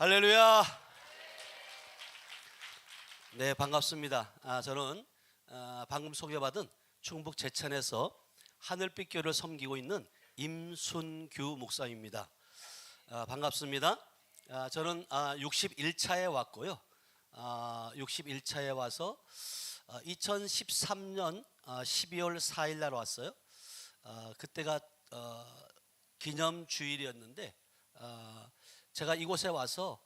할렐루야. 네, 반갑습니다. 저는 방금 소개받은 충북 제천에서 하늘빛 교회를 섬기고 있는 임순규 목사입니다. 반갑습니다. 저는 61차에 왔고요. 61차에 와서 2013년 12월 4일 날 왔어요. 그때가 기념주일이었는데 제가 이곳에 와서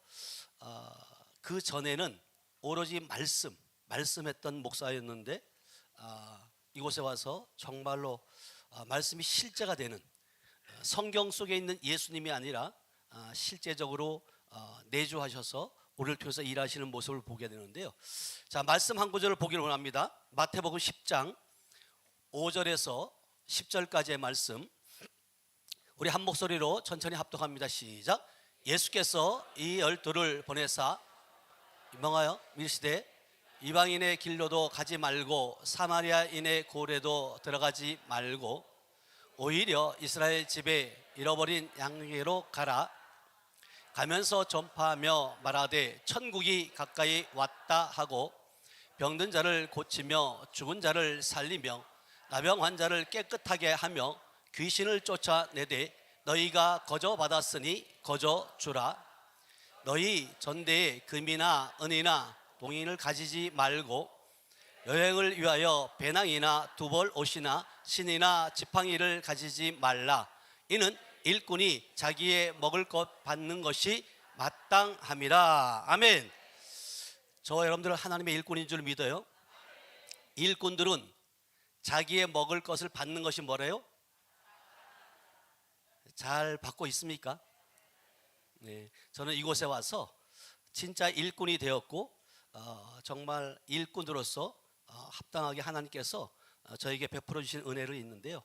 그 전에는 오로지 말씀했던 목사였는데 이곳에 와서 정말로 말씀이 실제가 되는, 성경 속에 있는 예수님이 아니라 실제적으로 내주하셔서 우리를 통해서 일하시는 모습을 보게 되는데요. 자, 말씀 한 구절을 보기를 원합니다. 마태복음 10장 5절에서 10절까지의 말씀, 우리 한 목소리로 천천히 합독합니다. 시작. 예수께서 이 12를 보내사 명하여 이르시되 이방인의 길로도 가지 말고 사마리아인의 고래도 들어가지 말고 오히려 이스라엘 집에 잃어버린 양에게로 가라. 가면서 전파하며 말하되 천국이 가까이 왔다 하고 병든 자를 고치며 죽은 자를 살리며 나병 환자를 깨끗하게 하며 귀신을 쫓아내되 너희가 거저 받았으니 거저 주라. 너희 전대에 금이나 은이나 동인을 가지지 말고 여행을 위하여 배낭이나 두벌 옷이나 신이나 지팡이를 가지지 말라. 이는 일꾼이 자기의 먹을 것 받는 것이 마땅함이라. 아멘. 저 여러분들은 하나님의 일꾼인 줄 믿어요? 일꾼들은 자기의 먹을 것을 받는 것이 뭐래요? 잘 받고 있습니까? 네, 저는 이곳에 와서 진짜 일꾼이 되었고 정말 일꾼으로서 합당하게 하나님께서 저에게 베풀어 주신 은혜를 있는데요.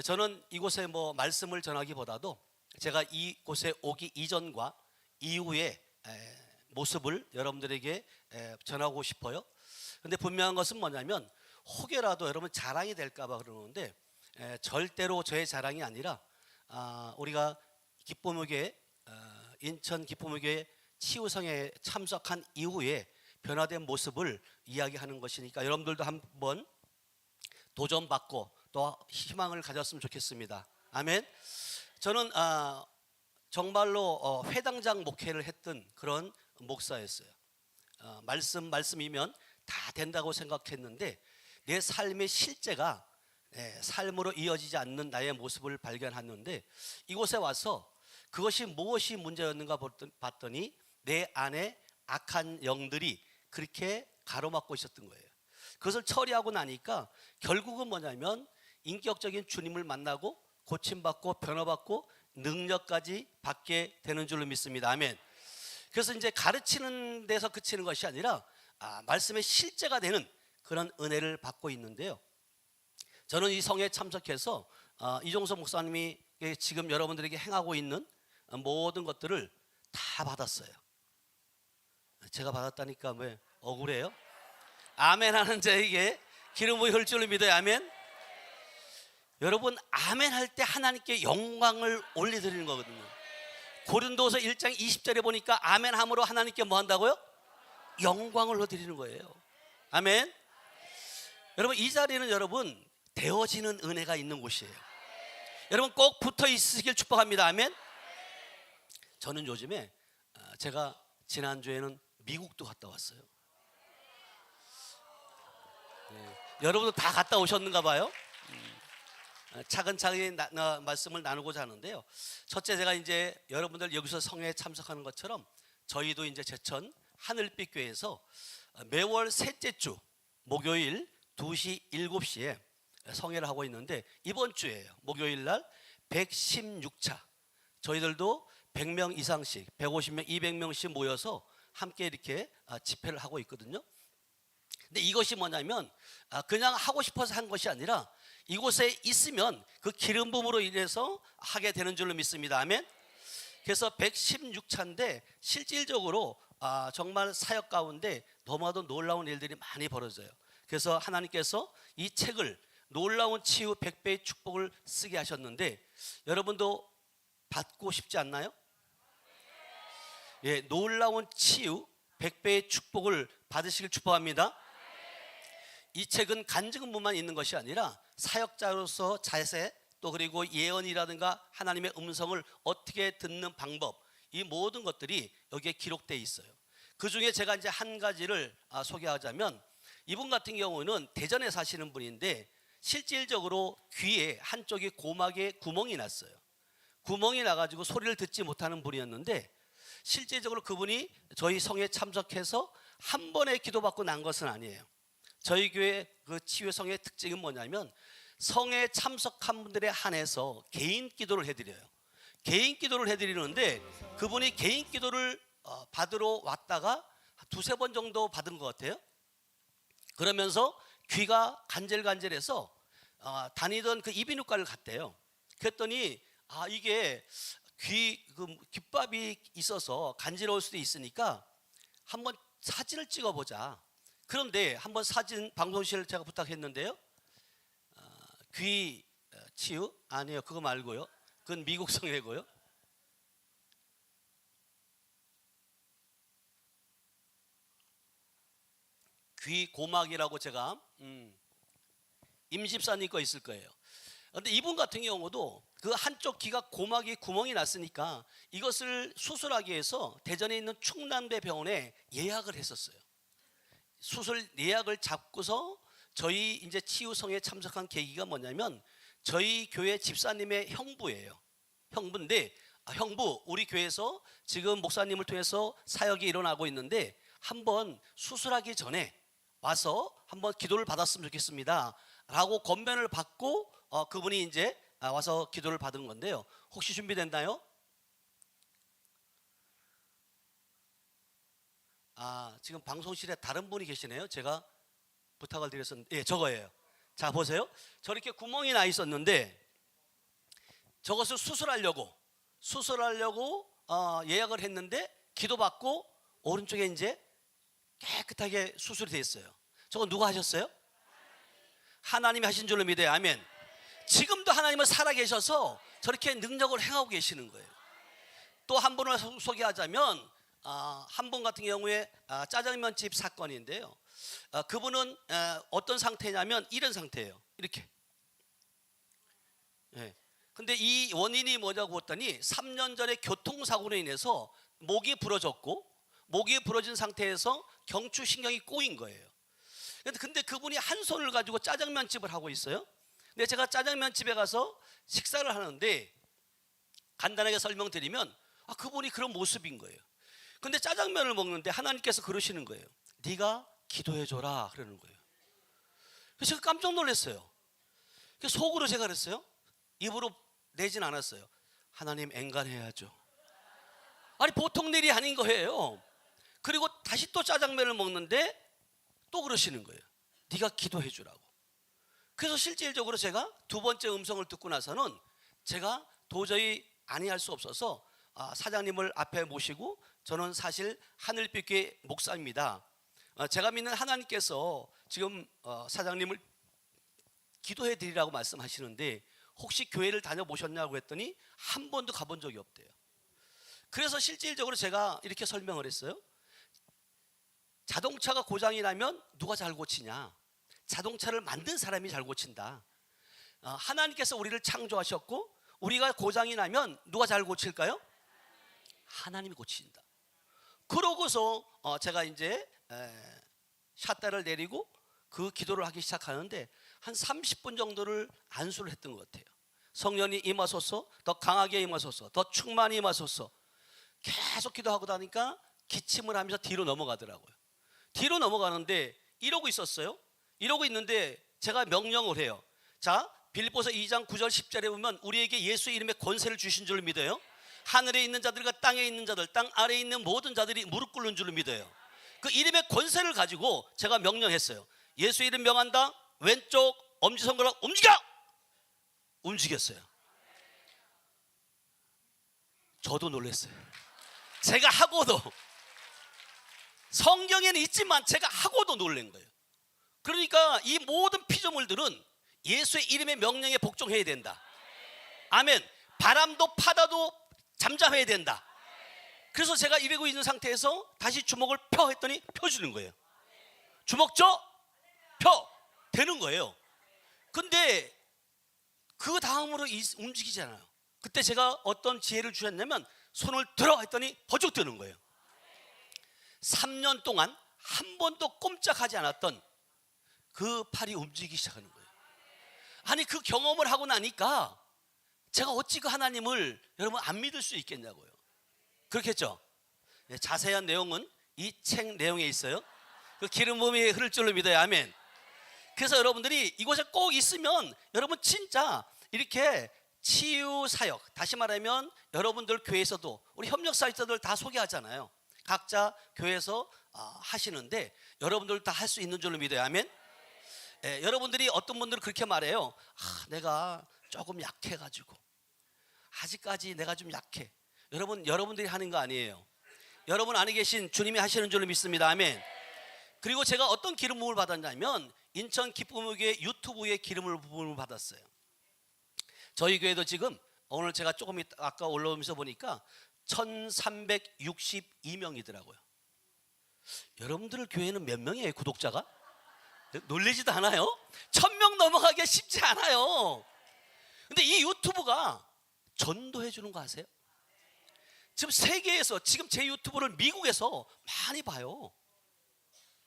저는 이곳에 말씀을 전하기보다도 제가 이곳에 오기 이전과 이후의 모습을 여러분들에게 전하고 싶어요. 근데 분명한 것은 뭐냐면 혹여라도 여러분 자랑이 될까 봐 그러는데 절대로 저의 자랑이 아니라 우리가 기쁨의교회, 인천 기쁨의교회 치유성에 참석한 이후에 변화된 모습을 이야기하는 것이니까 여러분들도 한번 도전받고 또 희망을 가졌으면 좋겠습니다. 아멘. 저는 정말로 회당장 목회를 했던 그런 목사였어요. 말씀이면 다 된다고 생각했는데 내 삶의 실제가 삶으로 이어지지 않는 나의 모습을 발견하는데 이곳에 와서 그것이 무엇이 문제였는가 봤더니 내 안에 악한 영들이 그렇게 가로막고 있었던 거예요. 그것을 처리하고 나니까 결국은 뭐냐면 인격적인 주님을 만나고 고침받고 변화받고 능력까지 받게 되는 줄로 믿습니다. 아멘. 그래서 이제 가르치는 데서 그치는 것이 아니라 말씀의 실제가 되는 그런 은혜를 받고 있는데요. 저는 이 성에 참석해서 이종석 목사님이 지금 여러분들에게 행하고 있는 모든 것들을 다 받았어요. 제가 받았다니까 왜 억울해요? 아멘 하는 자에게 기름 부음이 흘 줄로 믿어요. 아멘. 여러분, 아멘 할 때 하나님께 영광을 올려드리는 거거든요. 고린도서 1장 20절에 보니까 아멘 함으로 하나님께 뭐 한다고요? 영광을 올려드리는 거예요. 아멘. 여러분, 이 자리는 여러분 되어지는 은혜가 있는 곳이에요. 여러분 꼭 붙어 있으시길 축복합니다. 아멘. 저는 요즘에 제가 지난주에는 미국도 갔다 왔어요. 여러분도 다 갔다 오셨는가 봐요. 차근차근 말씀을 나누고자 하는데요. 첫째, 제가 이제 여러분들 여기서 성회에 참석하는 것처럼 저희도 이제 제천 하늘빛 교회에서 매월 셋째 주 목요일 2시 7시에 성회를 하고 있는데 이번 주에요. 목요일 날 116차. 저희들도 100명 이상씩 150명 200명씩 모여서 함께 이렇게 집회를 하고 있거든요. 근데 이것이 뭐냐면 그냥 하고 싶어서 한 것이 아니라 이곳에 있으면 그 기름 부음으로 인해서 하게 되는 줄로 믿습니다. 아멘. 그래서 116차인데 실질적으로 정말 사역 가운데 너무나도 놀라운 일들이 많이 벌어져요. 그래서 하나님께서 이 책을 놀라운 치유 100배의 축복을 쓰게 하셨는데 여러분도 받고 싶지 않나요? 예, 놀라운 치유, 100배의 축복을 받으시길 축복합니다. 이 책은 간증문만 있는 것이 아니라 사역자로서 자세, 또 그리고 예언이라든가 하나님의 음성을 어떻게 듣는 방법, 이 모든 것들이 여기에 기록되어 있어요. 그 중에 제가 이제 한 가지를 소개하자면, 이분 같은 경우는 대전에 사시는 분인데 실질적으로 귀에 한쪽이 고막에 구멍이 났어요. 구멍이 나가지고 소리를 듣지 못하는 분이었는데, 실질적으로 그분이 저희 성에 참석해서 한 번에 기도받고 난 것은 아니에요. 저희 교회 그 치유성의 특징은 뭐냐면, 성에 참석한 분들에 한해서 개인 기도를 해드려요. 개인 기도를 해드리는데, 그분이 개인 기도를 받으러 왔다가 두세 번 정도 받은 것 같아요. 그러면서 귀가 간질간질해서 다니던 그 이비인후과를 갔대요. 그랬더니 이게 귓밥이 있어서 간지러울 수도 있으니까 한번 사진을 찍어보자. 그런데 한번 사진 방송실을 제가 부탁했는데요. 귀 치유? 아니에요. 그거 말고요. 그건 미국 성회고요. 귀 고막이라고 제가 임집사님 거 있을 거예요. 그런데 이분 같은 경우도 그 한쪽 귀가 고막이 구멍이 났으니까 이것을 수술하기 위해서 대전에 있는 충남대 병원에 예약을 했었어요. 수술 예약을 잡고서 저희 이제 치유성에 참석한 계기가 뭐냐면, 저희 교회 집사님의 형부예요. 형부인데, 형부, 우리 교회에서 지금 목사님을 통해서 사역이 일어나고 있는데 한번 수술하기 전에 와서 한번 기도를 받았으면 좋겠습니다 라고 권면을 받고 그분이 이제 와서 기도를 받은 건데요. 혹시 준비됐나요? 지금 방송실에 다른 분이 계시네요. 제가 부탁을 드렸었는데, 예, 저거예요. 자, 보세요. 저렇게 구멍이 나 있었는데 저것을 수술하려고 예약을 했는데 기도받고 오른쪽에 이제 깨끗하게 수술이 됐어요. 저거 누가 하셨어요? 하나님이 하신 줄로 믿어요. 아멘. 지금도 하나님은 살아계셔서 저렇게 능력을 행하고 계시는 거예요. 또 한 분을 소개하자면, 한 분 같은 경우에 짜장면집 사건인데요. 그분은 어떤 상태냐면 이런 상태예요. 이렇게. 예. 근데 이 원인이 뭐냐고 봤더니 3년 전에 교통사고로 인해서 목이 부러졌고, 목이 부러진 상태에서 경추신경이 꼬인 거예요. 근데 그분이 한 손을 가지고 짜장면집을 하고 있어요. 근데 제가 짜장면집에 가서 식사를 하는데 간단하게 설명드리면 그분이 그런 모습인 거예요. 근데 짜장면을 먹는데 하나님께서 그러시는 거예요. 네가 기도해줘라 그러는 거예요. 그래서 제가 깜짝 놀랐어요. 그래서 속으로 제가 그랬어요. 입으로 내진 않았어요. 하나님 엔간해야죠. 아니 보통 일이 아닌 거예요. 그리고 다시 또 짜장면을 먹는데 또 그러시는 거예요. 네가 기도해 주라고. 그래서 실질적으로 제가 두 번째 음성을 듣고 나서는 제가 도저히 아니할 수 없어서 사장님을 앞에 모시고, 저는 사실 하늘빛교회 목사입니다. 제가 믿는 하나님께서 지금 사장님을 기도해 드리라고 말씀하시는데 혹시 교회를 다녀보셨냐고 했더니 한 번도 가본 적이 없대요. 그래서 실질적으로 제가 이렇게 설명을 했어요. 자동차가 고장이 나면 누가 잘 고치냐? 자동차를 만든 사람이 잘 고친다. 하나님께서 우리를 창조하셨고 우리가 고장이 나면 누가 잘 고칠까요? 하나님이 고친다. 그러고서 제가 이제 샷다를 내리고 그 기도를 하기 시작하는데 한 30분 정도를 안수를 했던 것 같아요. 성령이 임하소서, 더 강하게 임하소서, 더 충만히 임하소서. 계속 기도하고 나니까 기침을 하면서 뒤로 넘어가더라고요. 뒤로 넘어가는데 이러고 있었어요. 이러고 있는데 제가 명령을 해요. 자, 빌립보서 2장 9절 10절에 보면 우리에게 예수의 이름에 권세를 주신 줄 믿어요. 하늘에 있는 자들과 땅에 있는 자들, 땅 아래에 있는 모든 자들이 무릎 꿇는 줄 믿어요. 그 이름의 권세를 가지고 제가 명령했어요. 예수 이름 명한다. 왼쪽 엄지손가락 움직여! 움직였어요. 저도 놀랐어요. 제가 하고도, 성경에는 있지만 제가 하고도 놀란 거예요. 그러니까 이 모든 피조물들은 예수의 이름의 명령에 복종해야 된다. 아멘. 바람도 파다도 잠잠해야 된다. 그래서 제가 이러고 있는 상태에서 다시 주먹을 펴 했더니 펴주는 거예요. 주먹 줘, 펴 되는 거예요. 근데 그 다음으로 움직이잖아요. 그때 제가 어떤 지혜를 주셨냐면 손을 들어 했더니 버쩍 뜨는 거예요. 3년 동안 한 번도 꼼짝하지 않았던 그 팔이 움직이기 시작하는 거예요. 아니, 그 경험을 하고 나니까 제가 어찌 그 하나님을 여러분 안 믿을 수 있겠냐고요. 그렇겠죠? 네, 자세한 내용은 이 책 내용에 있어요. 그 기름 부음이 흐를 줄로 믿어요. 아멘. 그래서 여러분들이 이곳에 꼭 있으면 여러분 진짜 이렇게 치유 사역, 다시 말하면 여러분들 교회에서도 우리 협력 사역자들 다 소개하잖아요. 각자 교회에서 하시는데 여러분들 다 할 수 있는 줄로 믿어요. 아멘. 여러분들이 어떤 분들은 그렇게 말해요. 내가 조금 약해가지고 아직까지 내가 좀 약해. 여러분들이 하는 거 아니에요. 여러분 안에 계신 주님이 하시는 줄로 믿습니다. 아멘. 그리고 제가 어떤 기름 부음을 받았냐면 인천 기쁨교회 유튜브에 기름 부음을 받았어요. 저희 교회도 지금 오늘 제가 조금 아까 올라오면서 보니까 1362명이더라고요. 여러분들 교회는 몇 명이에요, 구독자가? 놀라지도 않아요? 1000명 넘어가기가 쉽지 않아요. 근데 이 유튜브가 전도해 주는 거 아세요? 지금 세계에서 지금 제 유튜브를 미국에서 많이 봐요.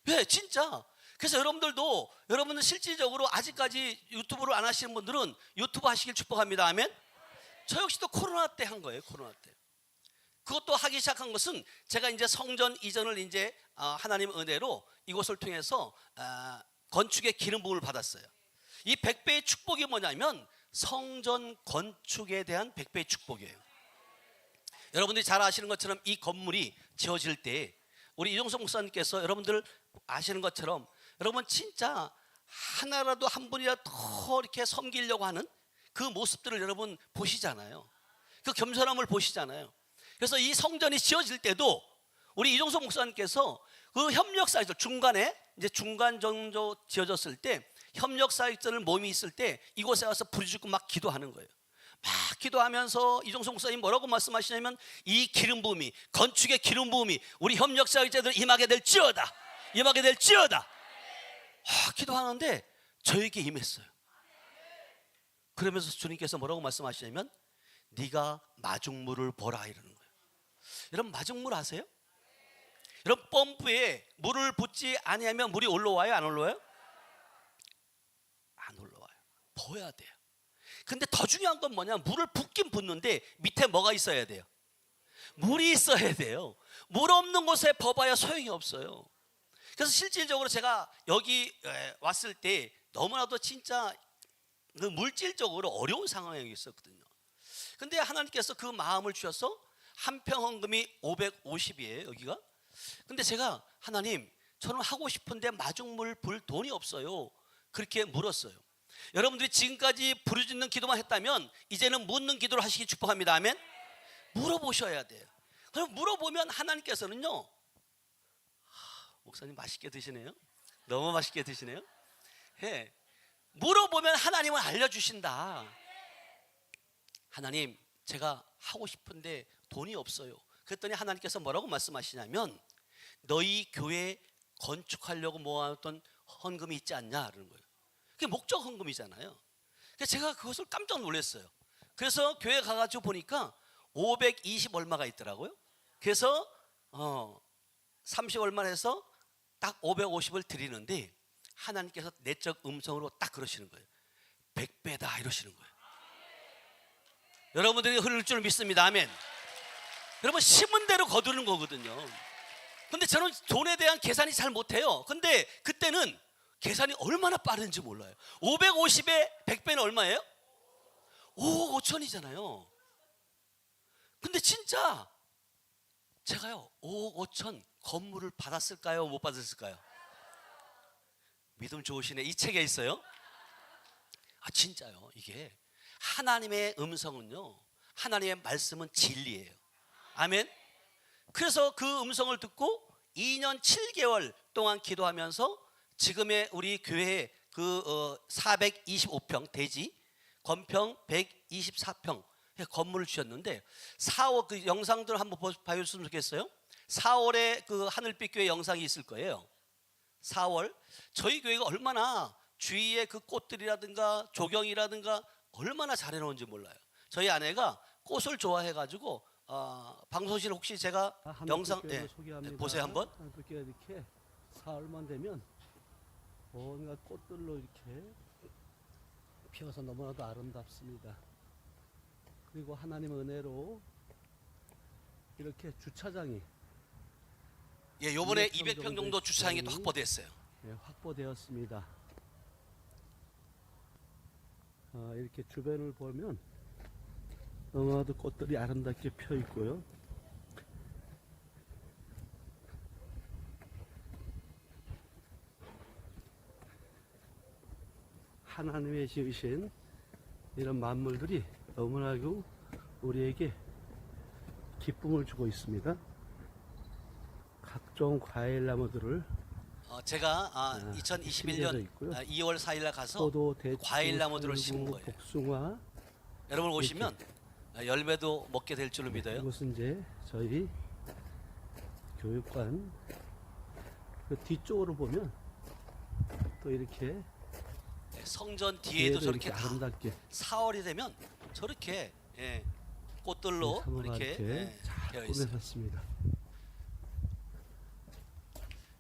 왜? 진짜. 그래서 여러분들 실질적으로 아직까지 유튜브를 안 하시는 분들은 유튜브 하시길 축복합니다. 아멘. 저 역시도 코로나 때 한 거예요. 코로나 때. 그것도 하기 시작한 것은 제가 이제 성전 이전을 이제 하나님 은혜로 이곳을 통해서 건축의 기름 부음을 받았어요. 이 100배의 축복이 뭐냐면 성전 건축에 대한 100배의 축복이에요. 여러분들이 잘 아시는 것처럼 이 건물이 지어질 때 우리 이종석 목사님께서 여러분들 아시는 것처럼 여러분 진짜 하나라도 한 분이라도 더 이렇게 섬기려고 하는 그 모습들을 여러분 보시잖아요. 그 겸손함을 보시잖아요. 그래서 이 성전이 지어질 때도 우리 이종석 목사님께서 그 협력 사역들 중간에 이제 중간 정도 지어졌을 때 협력 사역자들 몸이 있을 때 이곳에 와서 부르짖고 막 기도하는 거예요. 막 기도하면서 이종석 목사님 뭐라고 말씀하시냐면 이 기름 부음이 건축의 기름 부음이 우리 협력 사역자들 임하게 될지어다. 임하게 될지어다. 기도하는데 저에게 임했어요. 그러면서 주님께서 뭐라고 말씀하시냐면 네가 마중물을 보라 이러는 거예요. 여러분 마중물 아세요? 여러분 펌프에 물을 붓지 아니하면 물이 올라와요? 안 올라와요? 안 올라와요. 부어야 돼요. 근데 더 중요한 건 뭐냐, 물을 붓긴 붓는데 밑에 뭐가 있어야 돼요? 물이 있어야 돼요. 물 없는 곳에 버봐야 소용이 없어요. 그래서 실질적으로 제가 여기 왔을 때 너무나도 진짜 그 물질적으로 어려운 상황에 있었거든요. 근데 하나님께서 그 마음을 주셔서 한 평 헌금이 550이에요 여기가. 근데 제가 하나님 저는 하고 싶은데 마중물 불 돈이 없어요 그렇게 물었어요. 여러분들이 지금까지 부르짖는 기도만 했다면 이제는 묻는 기도를 하시기 축복합니다. 아멘. 물어보셔야 돼요. 그럼 물어보면 하나님께서는요, 목사님 맛있게 드시네요. 너무 맛있게 드시네요. 예. 물어보면 하나님은 알려주신다. 하나님 제가 하고 싶은데 돈이 없어요. 그랬더니 하나님께서 뭐라고 말씀하시냐면 너희 교회 건축하려고 모아놨던 헌금이 있지 않냐 그러는 거예요. 그게 목적 헌금이잖아요. 그래서 제가 그것을 깜짝 놀랐어요. 그래서 교회 가가지고 보니까 520 얼마가 있더라고요. 그래서 30 얼마 해서 딱 550을 드리는데 하나님께서 내적 음성으로 딱 그러시는 거예요. 100배다 이러시는 거예요. 여러분들이 흐를 줄 믿습니다. 아멘. 여러분 심은 대로 거두는 거거든요. 근데 저는 돈에 대한 계산이 잘 못해요. 근데 그때는 계산이 얼마나 빠른지 몰라요. 550에 100배는 얼마예요? 5억 5천이잖아요. 근데 진짜 제가요 5억 5천 건물을 받았을까요? 못 받았을까요? 믿음 좋으시네. 이 책에 있어요. 진짜요. 이게 하나님의 음성은요, 하나님의 말씀은 진리예요. 아멘. 그래서 그 음성을 듣고 2년 7개월 동안 기도하면서 지금의 우리 교회에 그 425평 대지, 건평 124평, 건물을 주셨는데 4월 그 영상들 한번 봐줬으면 좋겠어요. 4월에 그 하늘빛 교회 영상이 있을 거예요. 4월 저희 교회가 얼마나 주위에 그 꽃들이라든가 조경이라든가 얼마나 잘 해놓은지 몰라요. 저희 아내가 꽃을 좋아해가지고 방송실 혹시 제가 영상 보세요 한번. 하늘빛 교회 이렇게 4월만 되면 온갖 꽃들로 이렇게 피어서 너무나도 아름답습니다. 그리고 하나님의 은혜로 이렇게 주차장이 요번에 200평 정도 주차장이 또 확보됐어요. 확보되었습니다. 이렇게 주변을 보면 너무나도 꽃들이 아름답게 펴 있고요. 하나님의 지으신 이런 만물들이 너무나도 우리에게 기쁨을 주고 있습니다. 각종 과일 나무들을 제가 2021년 2월 4일 날 가서 포도, 대추, 과일 나무들을 심은 거예요. 복숭아. 여러분 오시면 열매도 먹게 될 줄로 믿어요. 이것은 이제 저희 교육관 그 뒤쪽으로 보면 또 이렇게 성전 뒤에도 저렇게 다 아름답게 4월이 되면 저렇게 꽃들로 이렇게 되어 있어요. 꾸며졌습니다.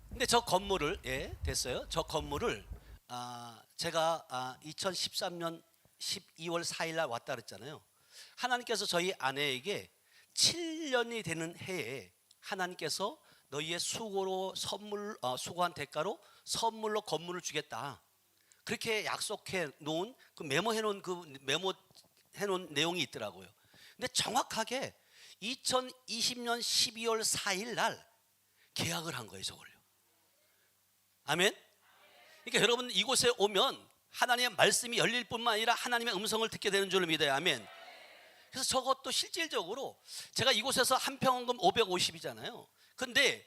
근데 저 건물을 됐어요. 저 건물을 제가 2013년 12월 4일 날 왔다 그랬잖아요. 하나님께서 저희 아내에게 7년이 되는 해에 하나님께서 너희의 수고로 수고한 대가로 선물로 건물을 주겠다. 그렇게 약속해 놓은 메모해 놓은 내용이 있더라고요. 근데 정확하게 2020년 12월 4일 날 계약을 한 거예요, 저걸요. 아멘. 그러니까 여러분 이곳에 오면 하나님의 말씀이 열릴 뿐만 아니라 하나님의 음성을 듣게 되는 줄로 믿어요. 아멘. 그래서 저것도 실질적으로 제가 이곳에서 한 평원금 550이잖아요. 근데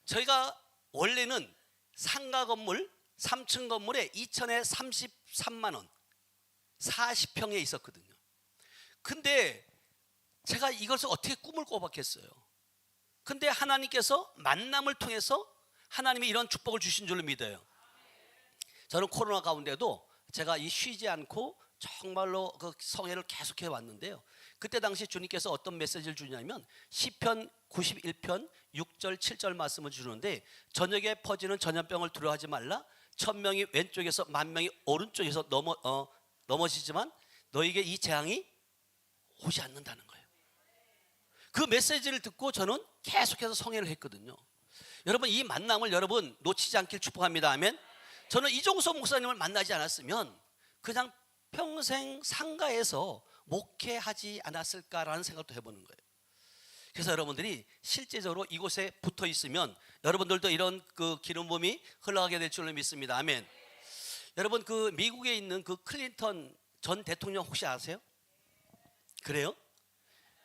저희가 원래는 상가 건물 3층 건물에 2천에 33만 원 40평에 있었거든요. 근데 제가 이것을 어떻게 꿈을 꿔봤겠어요. 근데 하나님께서 만남을 통해서 하나님이 이런 축복을 주신 줄로 믿어요. 저는 코로나 가운데도 제가 쉬지 않고 정말로 그 성회를 계속해 왔는데요. 그때 당시 주님께서 어떤 메시지를 주냐면 시편 91편 6절 7절 말씀을 주는데 저녁에 퍼지는 전염병을 두려워하지 말라. 1000명이 왼쪽에서 10,000명이 오른쪽에서 넘어지지만 너에게 이 재앙이 오지 않는다는 거예요. 그 메시지를 듣고 저는 계속해서 성회를 했거든요. 여러분 이 만남을 여러분 놓치지 않길 축복합니다. 아멘. 저는 이종석 목사님을 만나지 않았으면 그냥 평생 상가에서 목회하지 않았을까라는 생각도 해보는 거예요. 그래서 여러분들이 실제적으로 이곳에 붙어 있으면 여러분들도 이런 그 기름 부음이 흘러가게 될 줄로 믿습니다. 아멘. 여러분 그 미국에 있는 그 클린턴 전 대통령 혹시 아세요? 그래요?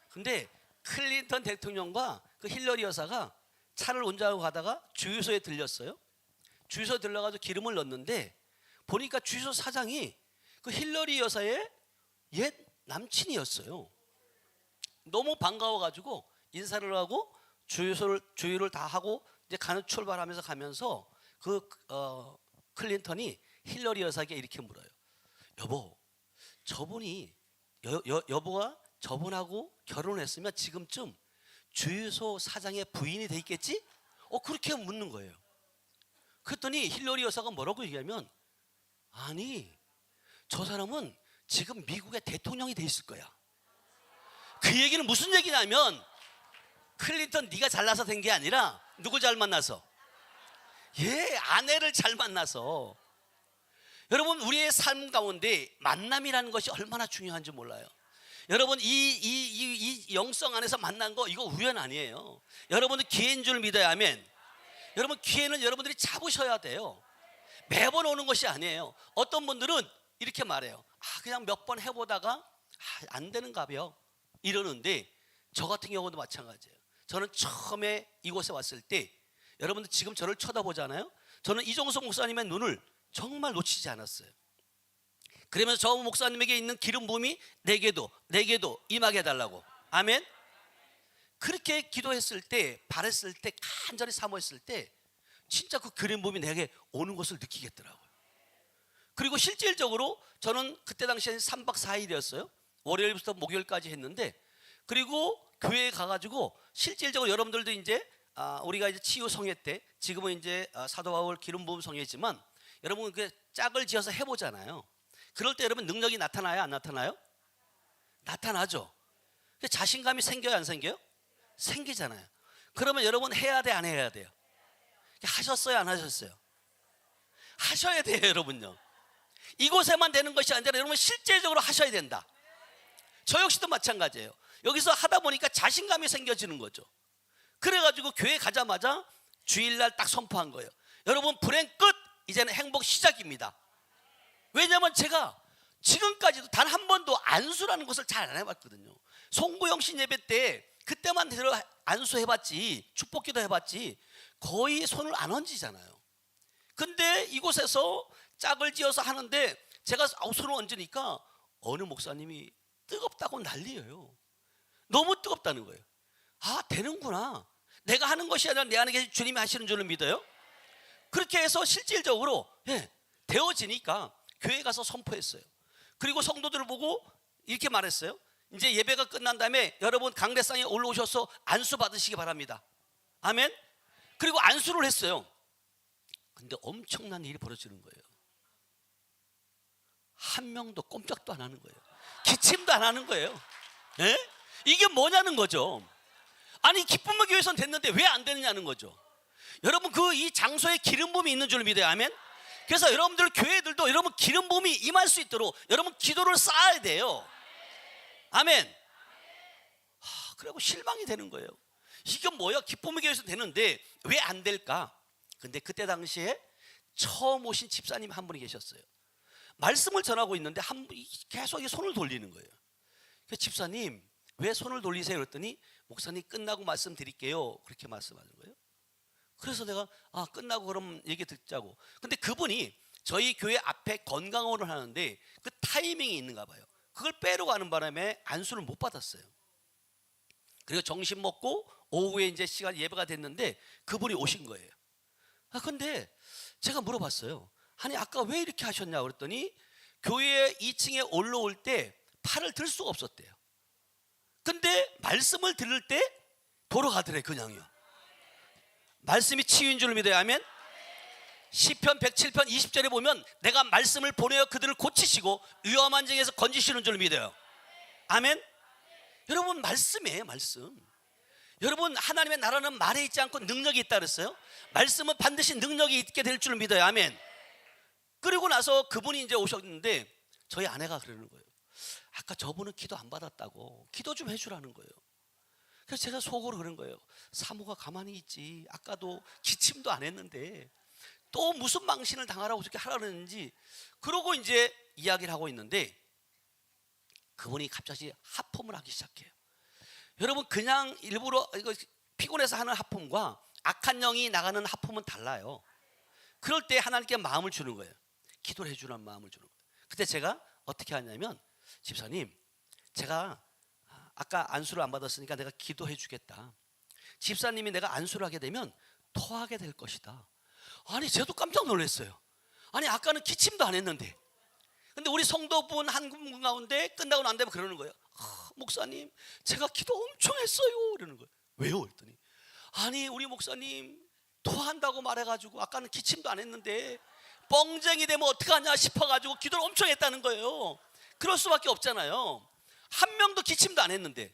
근데 클린턴 대통령과 그 힐러리 여사가 차를 운전하고 가다가 주유소에 들렸어요. 주유소에 들러가지고 기름을 넣었는데 보니까 주유소 사장이 그 힐러리 여사의 옛 남친이었어요. 너무 반가워가지고 인사를 하고 주유를 다 하고 이제 출발하면서 가면서 그 클린턴이 힐러리 여사에게 이렇게 물어요. 여보, 저분이 여보가 저분하고 결혼했으면 지금쯤 주유소 사장의 부인이 돼 있겠지? 그렇게 묻는 거예요. 그랬더니 힐러리 여사가 뭐라고 얘기하면 아니 저 사람은 지금 미국의 대통령이 돼 있을 거야. 그 얘기는 무슨 얘기냐면 클린턴 네가 잘나서 된 게 아니라 누구 잘 만나서? 아내를 잘 만나서. 여러분 우리의 삶 가운데 만남이라는 것이 얼마나 중요한지 몰라요. 여러분 이 영성 안에서 만난 거 이거 우연 아니에요. 여러분은 기회인 줄 믿어야 아멘. 여러분 기회는 여러분들이 잡으셔야 돼요. 매번 오는 것이 아니에요. 어떤 분들은 이렇게 말해요. 그냥 몇 번 해보다가 안 되는가 봐요 이러는데 저 같은 경우도 마찬가지예요. 저는 처음에 이곳에 왔을 때 여러분들 지금 저를 쳐다보잖아요. 저는 이종석 목사님의 눈을 정말 놓치지 않았어요. 그러면서 저 목사님에게 있는 기름 부음이 내게도 임하게 해달라고. 아멘. 그렇게 기도했을 때, 바랬을 때, 간절히 사모했을 때 진짜 그 기름 부음이 내게 오는 것을 느끼겠더라고요. 그리고 실질적으로 저는 그때 당시에 3박 4일이었어요. 월요일부터 목요일까지 했는데, 그리고 교회에 가가지고 실질적으로 여러분들도 이제 우리가 이제 치유 성회 때, 지금은 이제 사도 바울 기름 부음 성회지만 여러분 그 짝을 지어서 해보잖아요. 그럴 때 여러분 능력이 나타나요, 안 나타나요? 나타나죠. 자신감이 생겨요, 안 생겨요? 생기잖아요. 그러면 여러분 해야 돼, 안 해야 돼요? 하셨어요, 안 하셨어요? 하셔야 돼요, 여러분요. 이곳에만 되는 것이 아니라 여러분 실제적으로 하셔야 된다. 저 역시도 마찬가지예요. 여기서 하다 보니까 자신감이 생겨지는 거죠. 그래가지고 교회 가자마자 주일날 딱 선포한 거예요. 여러분 불행 끝, 이제는 행복 시작입니다. 왜냐하면 제가 지금까지도 단 한 번도 안수라는 것을 잘 안 해봤거든요. 송구영신 예배 때 그때만 들어 안수 해봤지, 축복기도 해봤지 거의 손을 안 얹이잖아요. 근데 이곳에서 짝을 지어서 하는데 제가 손을 얹으니까 어느 목사님이 뜨겁다고 난리예요. 너무 뜨겁다는 거예요. 아, 되는구나. 내가 하는 것이 아니라 내 안에 계신 주님이 하시는 줄을 믿어요. 그렇게 해서 실질적으로 되어지니까 교회 가서 선포했어요. 그리고 성도들을 보고 이렇게 말했어요. 이제 예배가 끝난 다음에 여러분 강대상에 올라오셔서 안수 받으시기 바랍니다. 아멘. 그리고 안수를 했어요. 근데 엄청난 일이 벌어지는 거예요. 한 명도 꼼짝도 안 하는 거예요. 기침도 안 하는 거예요. 예? 이게 뭐냐는 거죠. 아니 기쁨의 교회에선 됐는데 왜 안 되느냐는 거죠. 여러분 이 장소에 기름 부음이 있는 줄 믿어요. 아멘. 그래서 여러분들 교회들도 여러분 기름 부음이 임할 수 있도록 여러분 기도를 쌓아야 돼요. 아멘. 그리고 실망이 되는 거예요. 이게 뭐야? 기쁨의 교회에서 되는데 왜 안 될까? 근데 그때 당시에 처음 오신 집사님 한 분이 계셨어요. 말씀을 전하고 있는데 계속 손을 돌리는 거예요. 그래서 집사님 왜 손을 돌리세요? 그랬더니 목사님 끝나고 말씀드릴게요. 그렇게 말씀하는 거예요. 그래서 내가 끝나고 그럼 얘기 듣자고. 근데 그분이 저희 교회 앞에 건강원을 하는데 그 타이밍이 있는가 봐요. 그걸 빼려고 하는 바람에 안수를 못 받았어요. 그리고 점심 먹고 오후에 이제 시간 예배가 됐는데 그분이 오신 거예요. 근데 제가 물어봤어요. 아니 아까 왜 이렇게 하셨냐고 그랬더니 교회 2층에 올라올 때 팔을 들 수가 없었대요. 근데 말씀을 들을 때 돌아가더래 그냥요. 말씀이 치유인 줄 믿어요. 아멘. 시편 107편 20절에 보면 내가 말씀을 보내어 그들을 고치시고 위험한 중에서 건지시는 줄 믿어요. 아멘. 여러분 말씀이에요. 말씀. 여러분 하나님의 나라는 말에 있지 않고 능력이 있다 그랬어요. 말씀은 반드시 능력이 있게 될 줄 믿어요. 아멘. 그리고 나서 그분이 이제 오셨는데 저희 아내가 그러는 거예요. 아까 저분은 기도 안 받았다고 기도 좀 해주라는 거예요. 그래서 제가 속으로 그런 거예요. 사모가 가만히 있지. 아까도 기침도 안 했는데 또 무슨 망신을 당하라고 저렇게 하라는지. 그러고 이제 이야기를 하고 있는데 그분이 갑자기 하품을 하기 시작해요. 여러분 그냥 일부러 이거 피곤해서 하는 하품과 악한 영이 나가는 하품은 달라요. 그럴 때 하나님께 마음을 주는 거예요. 기도를 해주는 마음을 주는 거예요. 그때 제가 어떻게 하냐면 집사님 제가 아까 안수를 안 받았으니까 내가 기도해 주겠다. 집사님이 내가 안수를 하게 되면 토하게 될 것이다. 아니 저도 깜짝 놀랐어요. 아니 아까는 기침도 안 했는데. 근데 우리 성도분 한 분 가운데 끝나고 난 다음에 그러는 거예요. 목사님 제가 기도 엄청 했어요. 이러는 거예요. 왜요? 그랬더니 아니 우리 목사님 토한다고 말해가지고 아까는 기침도 안 했는데 뻥쟁이 되면 어떡하냐 싶어가지고 기도를 엄청 했다는 거예요. 그럴 수밖에 없잖아요. 한 명도 기침도 안 했는데.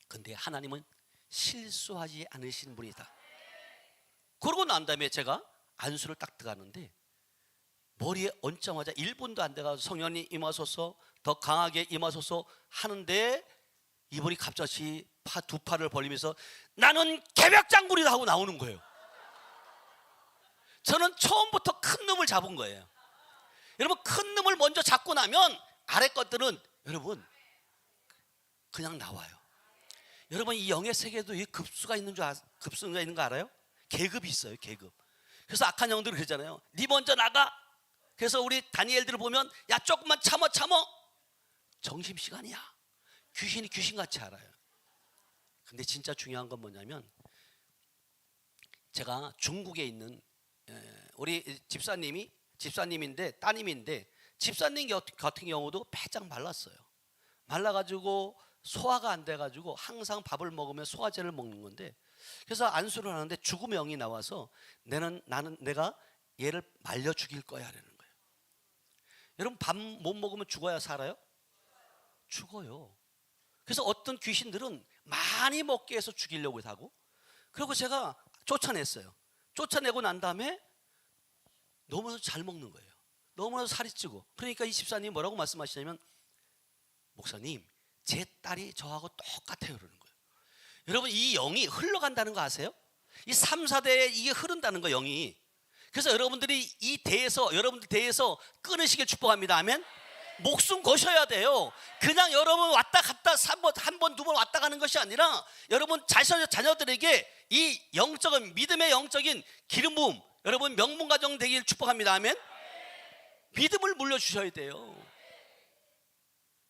근데 하나님은 실수하지 않으시는 분이다. 그러고 난 다음에 제가 안수를 딱 들어가는데 머리에 얹자마자 1분도 안 돼가지고 성령님 임하소서 더 강하게 임하소서 하는데 이분이 갑자기 두 팔을 벌리면서 나는 개벽장군이다 하고 나오는 거예요. 저는 처음부터 큰 놈을 잡은 거예요. 여러분 큰 놈을 먼저 잡고 나면 아래 것들은 여러분 그냥 나와요. 여러분 이 영의 세계에도 이 급수가 있는 급수가 있는 거 알아요? 계급이 있어요. 계급. 그래서 악한 영들은 그러잖아요. 네 먼저 나가. 그래서 우리 다니엘들을 보면 야 조금만 참어 점심시간이야. 귀신이 귀신같이 알아요. 근데 진짜 중요한 건 뭐냐면 제가 중국에 있는 우리 집사님인데 따님인데 집사님 같은 경우도 바짝 말랐어요. 말라가지고 소화가 안 돼가지고 항상 밥을 먹으면 소화제를 먹는 건데 그래서 안수를 하는데 죽음의 영이 나와서 내가 얘를 말려 죽일 거야 라는 거예요. 여러분 밥 못 먹으면 죽어야 살아요? 죽어요. 그래서 어떤 귀신들은 많이 먹게 해서 죽이려고 하고 그리고 제가 쫓아냈어요. 쫓아내고 난 다음에 너무나도 잘 먹는 거예요. 너무나도 살이 찌고 그러니까 이 집사님이 뭐라고 말씀하시냐면 목사님 제 딸이 저하고 똑같아요 그러는 거예요. 여러분 이 영이 흘러간다는 거 아세요? 이 3, 4대에 이게 흐른다는 거 영이. 그래서 여러분들이 여러분들 대에서 끊으시길 축복합니다. 아멘. 목숨 거셔야 돼요. 그냥 여러분 왔다 갔다 한 번, 두 번 왔다 가는 것이 아니라 여러분 자녀들에게 이 영적인 믿음의 영적인 기름 부음 여러분 명문 가정 되길 축복합니다. 아멘. 믿음을 물려주셔야 돼요.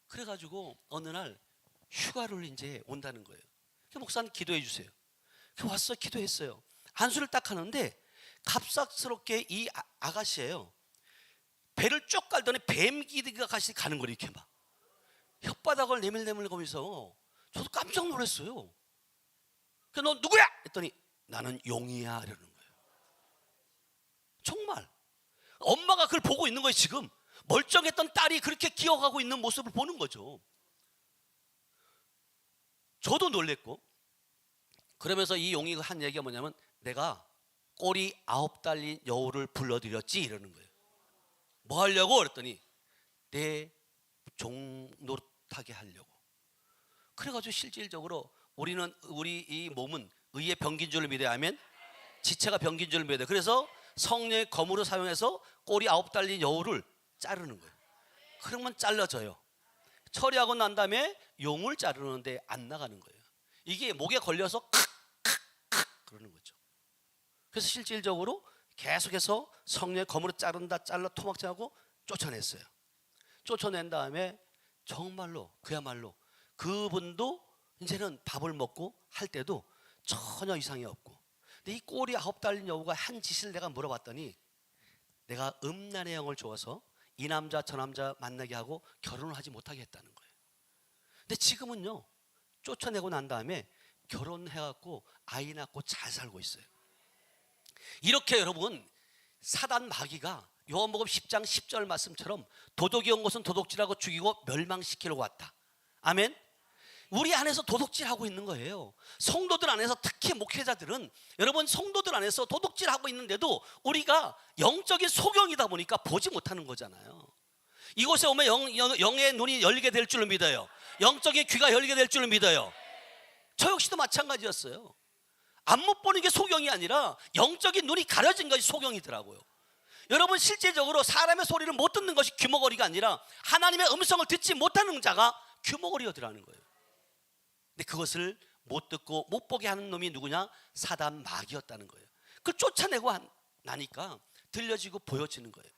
그래가지고 어느 날 휴가를 이제 온다는 거예요. 목사님 기도해 주세요. 와서 기도했어요. 안수를 딱 하는데 갑작스럽게 이 아가씨예요. 배를 쭉 깔더니 뱀기가 같이 가는 거예요. 이렇게 막 혓바닥을 내밀내밀 거면서 저도 깜짝 놀랐어요. 그래서 너 누구야? 했더니 나는 용이야 이러는 거예요. 정말 엄마가 그걸 보고 있는 거예요. 지금 멀쩡했던 딸이 그렇게 기어가고 있는 모습을 보는 거죠. 저도 놀랬고 그러면서 이 용이가 한 얘기가 뭐냐면 내가 꼬리 9 달린 여우를 불러들였지 이러는 거예요. 뭐 하려고? 그랬더니 내 종 노릇하게 하려고. 그래가지고 실질적으로 우리 이 몸은 의의 병긴 줄 믿어야 하면 지체가 병긴 줄 믿어야 돼. 그래서 성령의 검으로 사용해서 꼬리 9 달린 여우를 자르는 거예요. 그러면 잘라져요. 처리하고 난 다음에 용을 자르는데 안 나가는 거예요. 이게 목에 걸려서 칵칵칵 그러는 거죠. 그래서 실질적으로 계속해서 성령의 검으로 잘라 토막질하고 쫓아냈어요. 쫓아낸 다음에 정말로 그야말로 그분도 이제는 밥을 먹고 할 때도 전혀 이상이 없고 근데 이 꼬리 9 달린 여우가 한 짓을 내가 물어봤더니 내가 음란의 영을 줘서 이 남자 저 남자 만나게 하고 결혼을 하지 못하게 했다는 거예요. 근데 지금은요 쫓아내고 난 다음에 결혼해갖고 아이 낳고 잘 살고 있어요. 이렇게 여러분 사단 마귀가 요한복음 10장 10절 말씀처럼 도둑이 온 것은 도둑질하고 죽이고 멸망시키려고 왔다. 아멘. 우리 안에서 도둑질하고 있는 거예요. 성도들 안에서 특히 목회자들은 여러분 성도들 안에서 도둑질하고 있는데도 우리가 영적인 소경이다 보니까 보지 못하는 거잖아요. 이곳에 오면 영의 눈이 열리게 될 줄을 믿어요. 영적인 귀가 열리게 될 줄을 믿어요. 저 역시도 마찬가지였어요. 안 못 보는 게 소경이 아니라 영적인 눈이 가려진 것이 소경이더라고요. 여러분 실제적으로 사람의 소리를 못 듣는 것이 귀머거리가 아니라 하나님의 음성을 듣지 못하는 자가 귀머거리여더라는 거예요. 근데 그것을 못 듣고 못 보게 하는 놈이 누구냐? 사단 마귀였다는 거예요. 그걸 쫓아내고 나니까 들려지고 보여지는 거예요.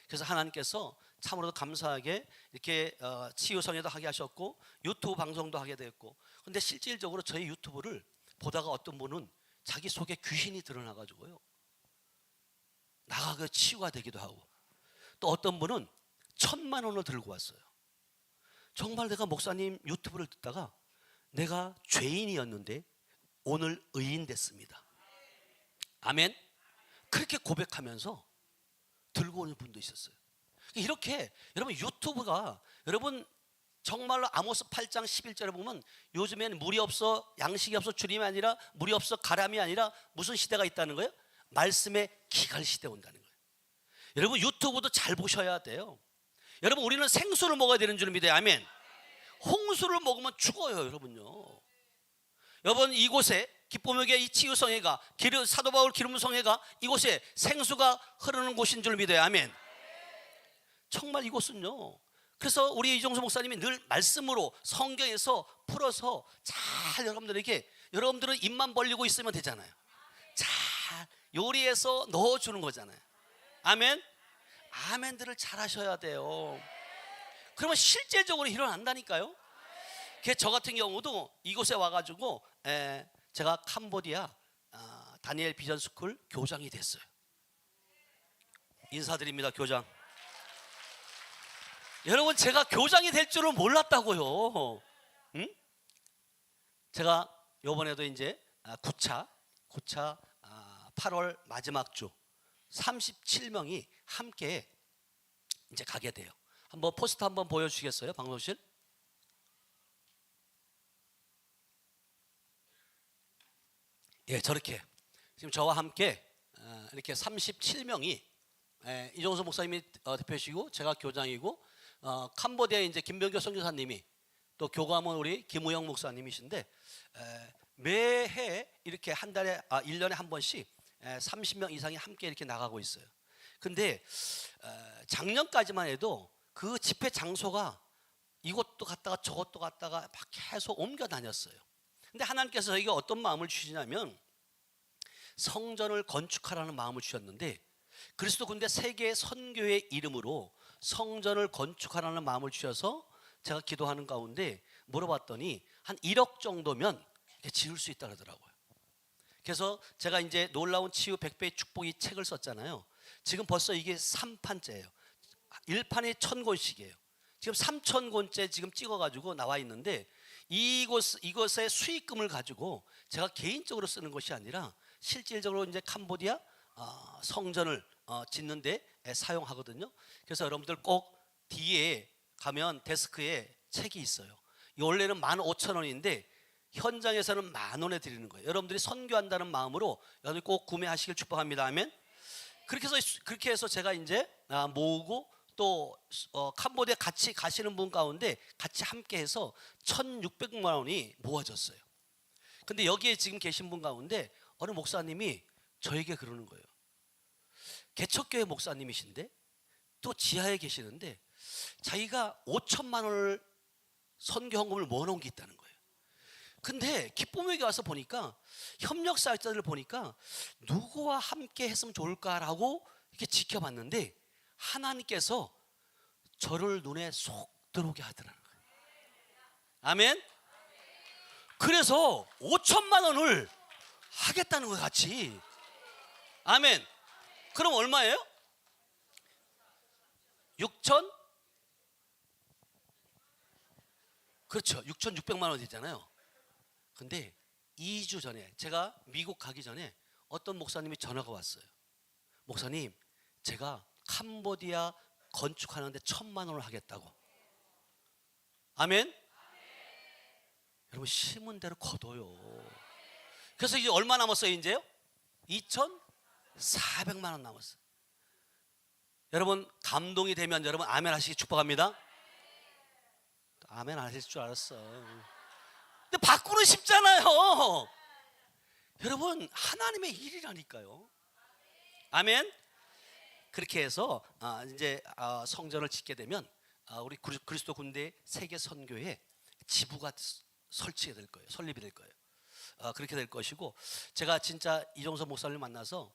그래서 하나님께서 참으로 감사하게 이렇게 치유성회도 하게 하셨고 유튜브 방송도 하게 됐고 근데 실질적으로 저희 유튜브를 보다가 어떤 분은 자기 속에 귀신이 드러나가지고요 나가가 치유가 되기도 하고 또 어떤 분은 1,000만 원을 들고 왔어요. 정말 내가 목사님 유튜브를 듣다가 내가 죄인이었는데 오늘 의인 됐습니다. 아멘. 그렇게 고백하면서 들고 오는 분도 있었어요. 이렇게 여러분 유튜브가 여러분 정말로 아모스 8장 11절에 보면 요즘에는 물이 없어 양식이 없어 주림이 아니라 물이 없어 가람이 아니라 무슨 시대가 있다는 거예요? 말씀의 기갈 시대 온다는 거예요. 여러분 유튜브도 잘 보셔야 돼요. 여러분 우리는 생수를 먹어야 되는 줄 믿어요. 아멘. 홍수를 먹으면 죽어요 여러분요. 여러분 이곳에 기쁨에게 이 치유성회가 사도 바울 기름성회가 이곳에 생수가 흐르는 곳인 줄 믿어요. 아멘. 정말 이곳은요 그래서 우리 이종수 목사님이 늘 말씀으로 성경에서 풀어서 잘 여러분들에게 여러분들은 입만 벌리고 있으면 되잖아요. 잘 요리해서 넣어주는 거잖아요. 아멘. 아멘들을 잘 하셔야 돼요. 그러면 실제적으로 일어난다니까요. 저 같은 경우도 이곳에 와가지고 제가 캄보디아 다니엘 비전 스쿨 교장이 됐어요. 인사드립니다, 교장. 여러분, 제가 교장이 될 줄은 몰랐다고요. 응? 제가 이번에도 이제 9차 8월 마지막 주 37명이 함께 이제 가게 돼요. 한번 포스터 한번 보여주시겠어요, 방송실? 예, 저렇게 지금 저와 함께 이렇게 37명이 이종수 목사님이 대표시고 제가 교장이고 캄보디아 이제 김병교 선교사님이 또 교감은 우리 김우영 목사님이신데 매해 이렇게 한 달에 1년에 한 번씩 30명 이상이 함께 이렇게 나가고 있어요. 근데 작년까지만 해도 그 집회 장소가 이곳도 갔다가 저것도 갔다가 막 계속 옮겨 다녔어요. 근데 하나님께서 저에게 어떤 마음을 주시냐면 성전을 건축하라는 마음을 주셨는데 그리스도 군대 세계 선교의 이름으로 성전을 건축하라는 마음을 주셔서 제가 기도하는 가운데 물어봤더니 한 1억 정도면 지을 수 있다 그러더라고요. 그래서 제가 이제 놀라운 치유 100배의 축복이 책을 썼잖아요. 지금 벌써 이게 3판째예요. 1판에 1000권씩이에요. 지금 3000권째 지금 찍어가지고 나와 있는데 이것의 수익금을 가지고 제가 개인적으로 쓰는 것이 아니라 실질적으로 이제 캄보디아 성전을 짓는데 사용하거든요. 그래서 여러분들 꼭 뒤에 가면 데스크에 책이 있어요. 원래는 15,000원인데 현장에서는 10,000원에 드리는 거예요. 여러분들이 선교한다는 마음으로 여러분들 꼭 구매하시길 축복합니다. 아멘. 그렇게 해서 제가 이제 모으고 또 캄보디아 같이 가시는 분 가운데 같이 함께해서 1,600만 원이 모아졌어요. 근데 여기에 지금 계신 분 가운데 어느 목사님이 저에게 그러는 거예요. 개척교회 목사님이신데 또 지하에 계시는데 자기가 5천만 원을 선교 헌금을 모아놓은 게 있다는 거예요. 근데 기쁨에게 와서 보니까 협력사역자들을 보니까 누구와 함께 했으면 좋을까라고 이렇게 지켜봤는데 하나님께서 저를 눈에 쏙 들어오게 하더라는 거예요. 아멘. 그래서 5천만 원을 하겠다는 거예요, 같이. 아멘. 그럼 얼마예요? 6천? 그렇죠. 6,600만 원 되잖아요. 근데 2주 전에 제가 미국 가기 전에 어떤 목사님이 전화가 왔어요. 목사님, 제가 캄보디아 건축하는데 1,000만 원을 하겠다고. 아멘. 여러분, 심은 대로 거둬요. 그래서 이제 얼마 남았어요, 이제요? 2,400만 원 남았어요. 여러분, 감동이 되면 여러분 아멘 하시기 축복합니다. 아멘 안 하실 줄 알았어. 근데 바꾸는 쉽잖아요. 여러분, 하나님의 일이라니까요. 아멘. 그렇게 해서 이제 성전을 짓게 되면 우리 그리스도 군대 세계 선교회 지부가 설치가 될 거예요. 설립이 될 거예요. 그렇게 될 것이고, 제가 진짜 이종서 목사를 만나서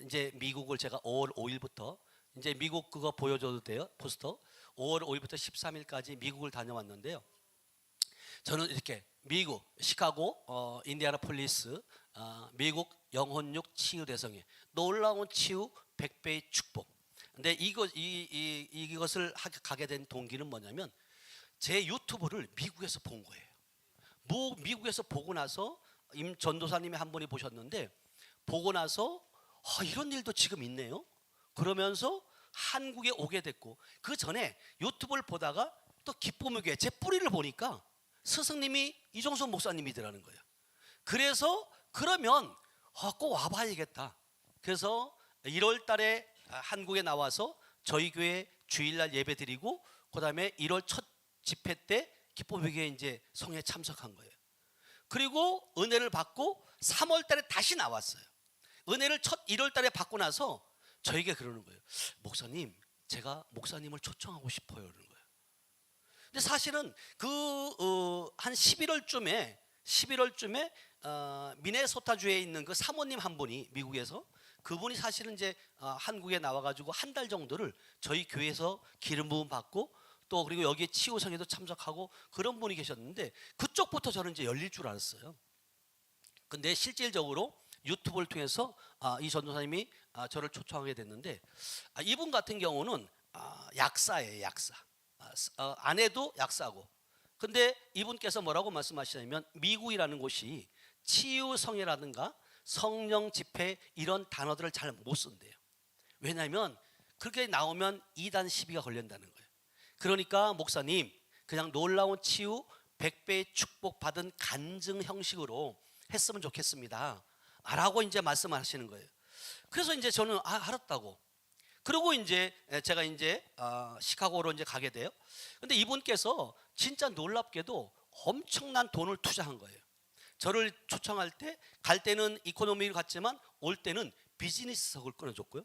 이제 미국을 제가 5월 5일부터 이제 미국 그거 보여줘도 돼요? 포스터. 5월 5일부터 13일까지 미국을 다녀왔는데요. 저는 이렇게 미국 시카고, 인디아나폴리스, 미국 영혼육 치유 대성회 놀라운 치유 100배의 축복. 근데 이것을 가게 된 동기는 뭐냐면 제 유튜브를 미국에서 본 거예요. 미국에서 보고 나서 임 전도사님이 한 분이 보셨는데 보고 나서 이런 일도 지금 있네요. 그러면서 한국에 오게 됐고, 그 전에 유튜브를 보다가 또 기쁨의 교회 제 뿌리를 보니까 스승님이 이종수 목사님이더라는 거예요. 그래서 그러면 꼭 와봐야겠다. 그래서 1월 달에 한국에 나와서 저희 교회 주일날 예배 드리고, 그 다음에 1월 첫 집회 때 기쁨의 교회 이제 성회에 참석한 거예요. 그리고 은혜를 받고 3월 달에 다시 나왔어요. 은혜를 1월 달에 받고 나서 저에게 그러는 거예요. 목사님, 제가 목사님을 초청하고 싶어요. 그러는 거예요. 근데 사실은 한 11월쯤에 미네소타주에 있는 그 사모님 한 분이 미국에서 그분이 사실은 이제 한국에 나와가지고 한 달 정도를 저희 교회에서 기름 부음 받고 또 그리고 여기에 치유성에도 참석하고 그런 분이 계셨는데 그쪽부터 저는 이제 열릴 줄 알았어요. 근데 실질적으로 유튜브를 통해서 이 전도사님이 저를 초청하게 됐는데 이분 같은 경우는 약사예요, 약사. 아내도 약사고. 근데 이분께서 뭐라고 말씀하시냐면 미국이라는 곳이 치유성회라든가 성령 집회 이런 단어들을 잘 못 쓴대요. 왜냐하면 그렇게 나오면 이단 시비가 걸린다는 거예요. 그러니까 목사님 그냥 놀라운 치유 100배의 축복 받은 간증 형식으로 했으면 좋겠습니다 라고 이제 말씀하시는 거예요. 그래서 이제 저는 알았다고. 그리고 이제 제가 이제 시카고로 이제 가게 돼요. 근데 이분께서 진짜 놀랍게도 엄청난 돈을 투자한 거예요. 저를 초청할 때 갈 때는 이코노미로 갔지만 올 때는 비즈니스석을 끊어줬고요.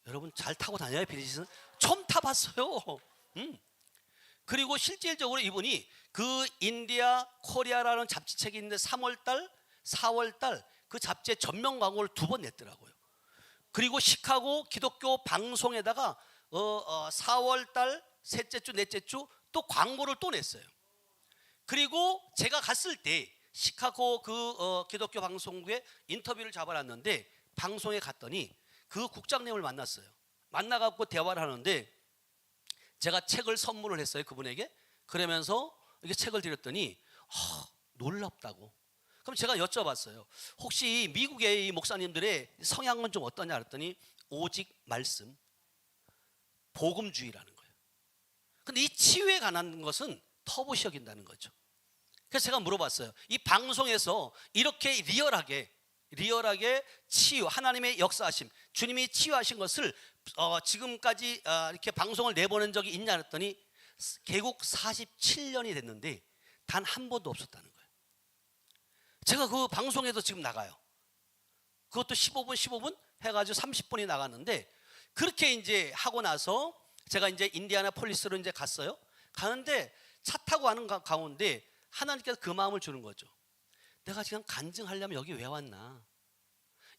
여러분 잘 타고 다녀요, 비즈니스는? 처음 타봤어요. 그리고 실질적으로 이분이 그 인디아 코리아라는 잡지책이 있는데 3월달, 4월달 그 잡지에 전면 광고를 2번 냈더라고요. 그리고 시카고 기독교 방송에다가 4월달 셋째 주, 넷째 주 또 광고를 또 냈어요. 그리고 제가 갔을 때 시카고 그 기독교 방송국에 인터뷰를 잡아놨는데 방송에 갔더니 그 국장님을 만났어요. 만나갖고 대화를 하는데 제가 책을 선물을 했어요, 그분에게. 그러면서 이렇게 책을 드렸더니 놀랍다고. 그럼 제가 여쭤봤어요. 혹시 미국의 이 목사님들의 성향은 좀 어떠냐 그랬더니 오직 말씀, 복음주의라는 거예요. 근데 이 치유에 관한 것은 터부시 여긴다는 거죠. 그래서 제가 물어봤어요. 이 방송에서 이렇게 리얼하게 치유, 하나님의 역사하심, 주님이 치유하신 것을 지금까지 이렇게 방송을 내보낸 적이 있냐 그랬더니 개국 47년이 됐는데 단 한 번도 없었다는 거예요. 제가 그 방송에도 지금 나가요. 그것도 15분 해가지고 30분이 나갔는데 그렇게 이제 하고 나서 제가 이제 인디애나폴리스로 이제 갔어요. 가는데 차 타고 가는 가운데 하나님께서 그 마음을 주는 거죠. 내가 지금 간증하려면 여기 왜 왔나?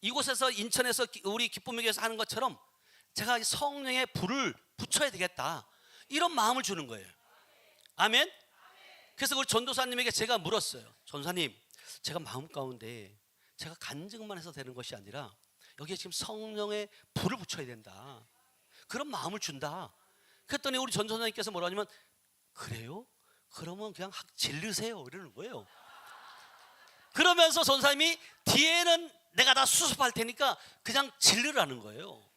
이곳에서 인천에서 우리 기쁨의 교회에서 하는 것처럼 제가 성령의 불을 붙여야 되겠다. 이런 마음을 주는 거예요. 아멘? 그래서 우리 전도사님에게 제가 물었어요. 전도사님, 제가 마음 가운데 제가 간증만 해서 되는 것이 아니라 여기에 지금 성령의 불을 붙여야 된다. 그런 마음을 준다. 그랬더니 우리 전도사님께서 뭐라 하냐면 그래요? 그러면 그냥 질르세요 이러는 거예요. 그러면서 전사님이 뒤에는 내가 다 수습할 테니까 그냥 질르라는 거예요.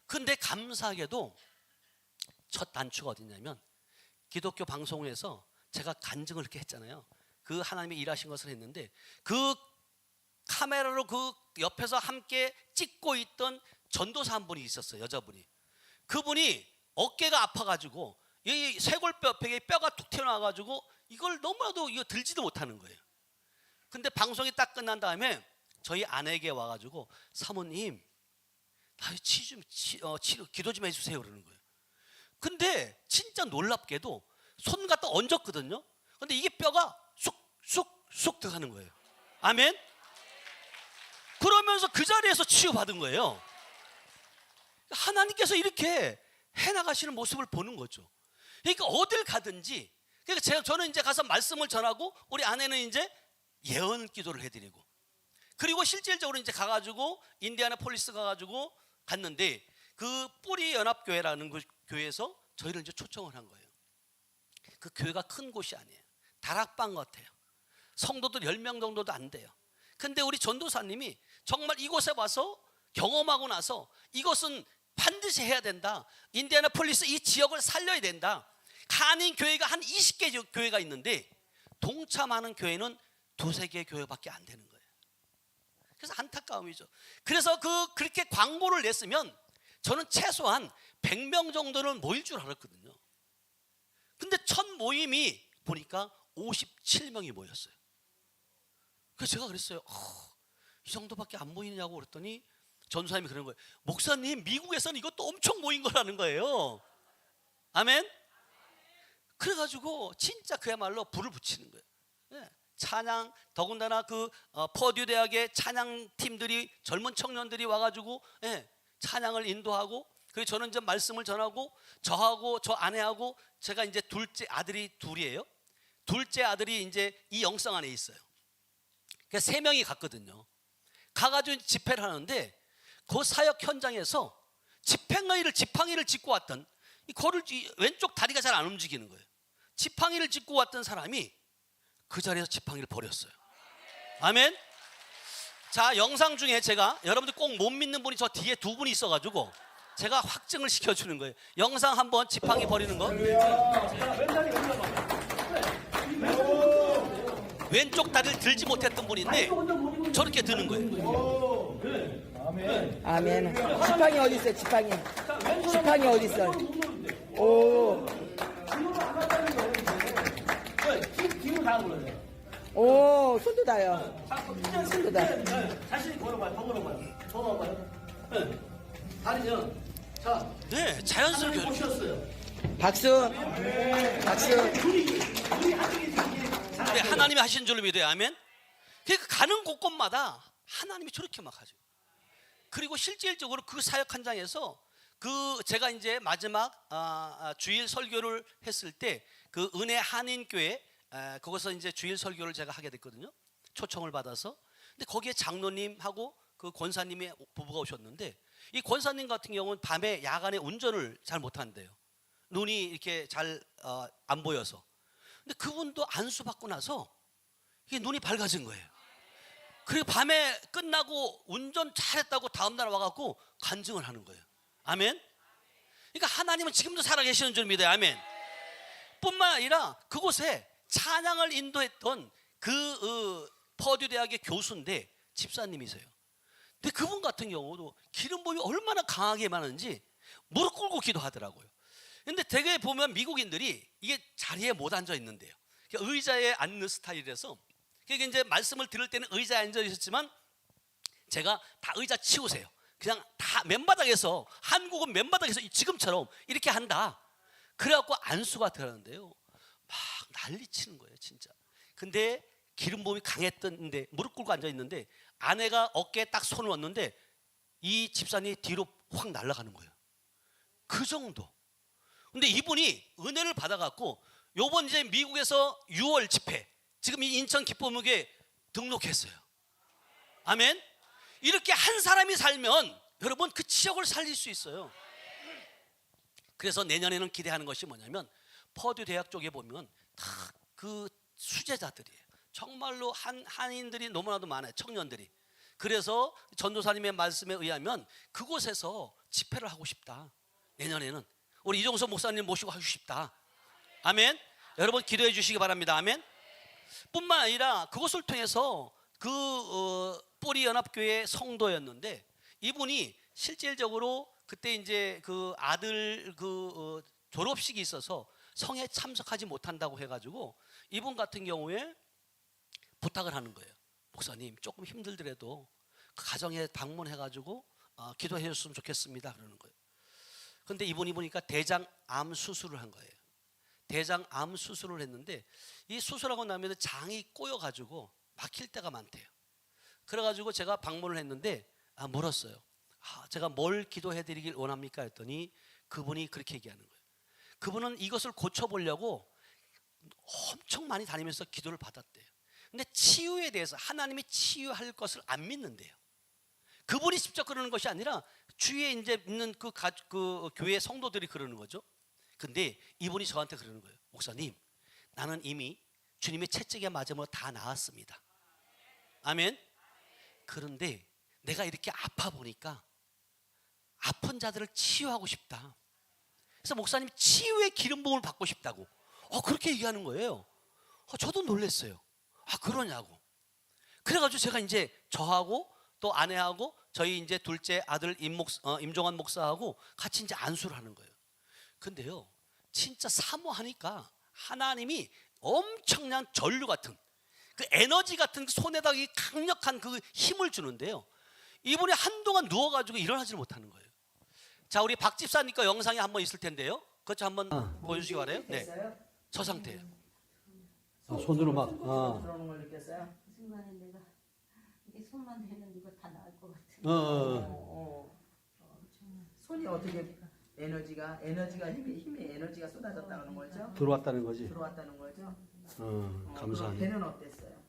근데 감사하게도 첫 단추가 어디냐면 기독교 방송에서 제가 간증을 이렇게 했잖아요. 그 하나님이 일하신 것을 했는데 그 카메라로 그 옆에서 함께 찍고 있던 전도사 한 분이 있었어요. 여자분이. 그분이 어깨가 아파가지고 이 쇄골뼈 옆에 뼈가 툭 튀어나와가지고 이걸 너무나도 이거 들지도 못하는 거예요. 근데 방송이 딱 끝난 다음에 저희 아내에게 와가지고 사모님 나 치료 기도 좀 해주세요 그러는 거예요. 근데 진짜 놀랍게도 손 갖다 얹었거든요. 근데 이게 뼈가 쑥 들어가는 거예요. 아멘. 그러면서 그 자리에서 치유받은 거예요. 하나님께서 이렇게 해나가시는 모습을 보는 거죠. 그러니까 어딜 가든지, 그러니까 저는 이제 가서 말씀을 전하고 우리 아내는 이제 예언 기도를 해드리고, 그리고 실질적으로 이제 가가지고 인디애나폴리스 가가지고 갔는데 그 뿌리 연합교회라는 그 교회에서 저희를 이제 초청을 한 거예요. 그 교회가 큰 곳이 아니에요. 다락방 같아요. 성도들 10명 정도도 안 돼요. 근데 우리 전도사님이 정말 이곳에 와서 경험하고 나서 이것은 반드시 해야 된다. 인디애나폴리스 이 지역을 살려야 된다. 한인 교회가 한 20개 교회가 있는데 동참하는 교회는 2-3개 교회밖에 안 되는 거예요. 그래서 안타까움이죠. 그래서 그렇게 광고를 냈으면 저는 최소한 100명 정도는 모일 줄 알았거든요. 근데 첫 모임이 보니까 57명이 모였어요. 그래서 제가 그랬어요. 이 정도밖에 안 모이냐고 그랬더니 전사님이 그러는 거예요. 목사님, 미국에서는 이것도 엄청 모인 거라는 거예요. 아멘? 그래가지고 진짜 그야말로 불을 붙이는 거예요. 네. 찬양, 더군다나 그 퍼듀 대학의 찬양 팀들이 젊은 청년들이 와가지고 찬양을 인도하고, 그리고 저는 이제 말씀을 전하고, 저하고 저 아내하고 제가 이제 둘째 아들이 둘이에요. 둘째 아들이 이제 이 영성 안에 있어요. 그러니까 3명이 갔거든요. 가가지고 집회를 하는데 그 사역 현장에서 지팡이를 짚고 왔던, 왼쪽 다리가 잘 안 움직이는 거예요. 지팡이를 짚고 왔던 사람이 그 자리에서 지팡이를 버렸어요. 아멘. 자, 영상 중에 제가 여러분들 꼭 못 믿는 분이 저 뒤에 2분이 있어가지고 제가 확증을 시켜주는 거예요. 영상 한번 지팡이 버리는 거. 왼쪽 다리를 들지 못했던 분인데 저렇게 드는 거예요. 아멘. 지팡이 어디 있어요? 지팡이 어디 있어? 오. 오, 손도 다요. 손도 다. 자신이 걸어봐요. 더 걸어봐요. 더 걸어봐요. 다리는 자, 네, 자연스럽게 오셨어요. 박수. 박수. 네, 하나님이 하신 줄로 믿어요. 아멘. 그러니까 가는 곳곳마다 하나님이 저렇게 막 하죠. 그리고 실질적으로 그 사역 현장에서 제가 이제 마지막 주일 설교를 했을 때 그 은혜 한인교회 거기서 이제 주일 설교를 제가 하게 됐거든요. 초청을 받아서. 근데 거기에 장로님하고 그 권사님의 부부가 오셨는데, 이 권사님 같은 경우는 밤에 야간에 운전을 잘 못한대요. 눈이 이렇게 잘 안 보여서. 근데 그분도 안수 받고 나서 이게 눈이 밝아진 거예요. 그리고 밤에 끝나고 운전 잘했다고 다음날 와갖고 간증을 하는 거예요. 아멘. 그러니까 하나님은 지금도 살아계시는 줄 믿어요. 아멘. 뿐만 아니라 그곳에 찬양을 인도했던 퍼듀 대학의 교수인데 집사님이세요. 근데 그분 같은 경우도 기름 부음이 얼마나 강하게 많은지 무릎 꿇고 기도하더라고요. 근데 대개 보면 미국인들이 이게 자리에 못 앉아 있는데요. 의자에 앉는 스타일이라서, 그러니까 이제 말씀을 들을 때는 의자에 앉아 있었지만 제가 다 의자 치우세요. 그냥 다 맨바닥에서, 한국은 맨바닥에서 지금처럼 이렇게 한다. 그래갖고 안수가 들었는데요. 막 난리 치는 거예요, 진짜. 근데 기름 부음이 강했던데 무릎 꿇고 앉아 있는데 아내가 어깨에 딱 손을 얹는데 이 집사님이 뒤로 확 날아가는 거예요. 그 정도. 근데 이분이 은혜를 받아갖고 요번 이제 미국에서 6월 집회, 지금 이 인천 기쁨목에 등록했어요. 아멘. 이렇게 한 사람이 살면 여러분 그 지역을 살릴 수 있어요. 그래서 내년에는 기대하는 것이 뭐냐면, 퍼듀 대학 쪽에 보면 다 그 수제자들이에요. 정말로 한인들이 너무나도 많아요. 청년들이. 그래서 전도사님의 말씀에 의하면 그곳에서 집회를 하고 싶다. 내년에는 우리 이종석 목사님 모시고 하고 싶다. 아멘. 여러분 기도해 주시기 바랍니다. 아멘. 뿐만 아니라 그것을 통해서 뿌리 연합교회 성도였는데, 이분이 실질적으로 그때 이제 그 아들 졸업식이 있어서 성에 참석하지 못한다고 해가지고 이분 같은 경우에 부탁을 하는 거예요. 목사님 조금 힘들더라도 그 가정에 방문해가지고 기도해 줬으면 좋겠습니다. 그러는 거예요. 근데 이분이 보니까 대장암 수술을 한 거예요. 대장암 수술을 했는데 이 수술하고 나면 장이 꼬여가지고 막힐 때가 많대요. 그래가지고 제가 방문을 했는데 물었어요. 제가 뭘 기도해 드리길 원합니까? 했더니 그분이 그렇게 얘기하는 거예요. 그분은 이것을 고쳐보려고 엄청 많이 다니면서 기도를 받았대요. 근데 치유에 대해서 하나님이 치유할 것을 안 믿는데요. 그분이 직접 그러는 것이 아니라 주위에 이제 있는 그 교회 성도들이 그러는 거죠. 근데 이분이 저한테 그러는 거예요. 목사님, 나는 이미 주님의 채찍에 맞으면 다 나았습니다. 아멘. 그런데 내가 이렇게 아파 보니까 아픈 자들을 치유하고 싶다. 그래서 목사님 치유의 기름 부음을 받고 싶다고 그렇게 얘기하는 거예요. 저도 놀랐어요. 그러냐고. 그래가지고 제가 이제 저하고 또 아내하고 저희 이제 둘째 아들 임종환 목사하고 같이 이제 안수를 하는 거예요. 근데요, 진짜 사모하니까 하나님이 엄청난 전류 같은 그 에너지 같은 손에다 이 강력한 그 힘을 주는데요. 이분이 한동안 누워가지고 일어나지를 못하는 거예요. 자, 우리 박 집사님과 영상이 한번 있을 텐데요. 그것 좀 한번 보여주시기 바래요. 네, 저 상태예요. 손으로 막, 들어오는 걸 느꼈어요? 그 순간에 내가 이게 손만 대면 이거 다 나을 것 같은. 정말 손이 어떻게 에너지가 힘의 에너지가 쏟아졌다는 거죠? 들어왔다는 거지. 들어왔다는 거죠? 감사합니다. 배는 어땠어요?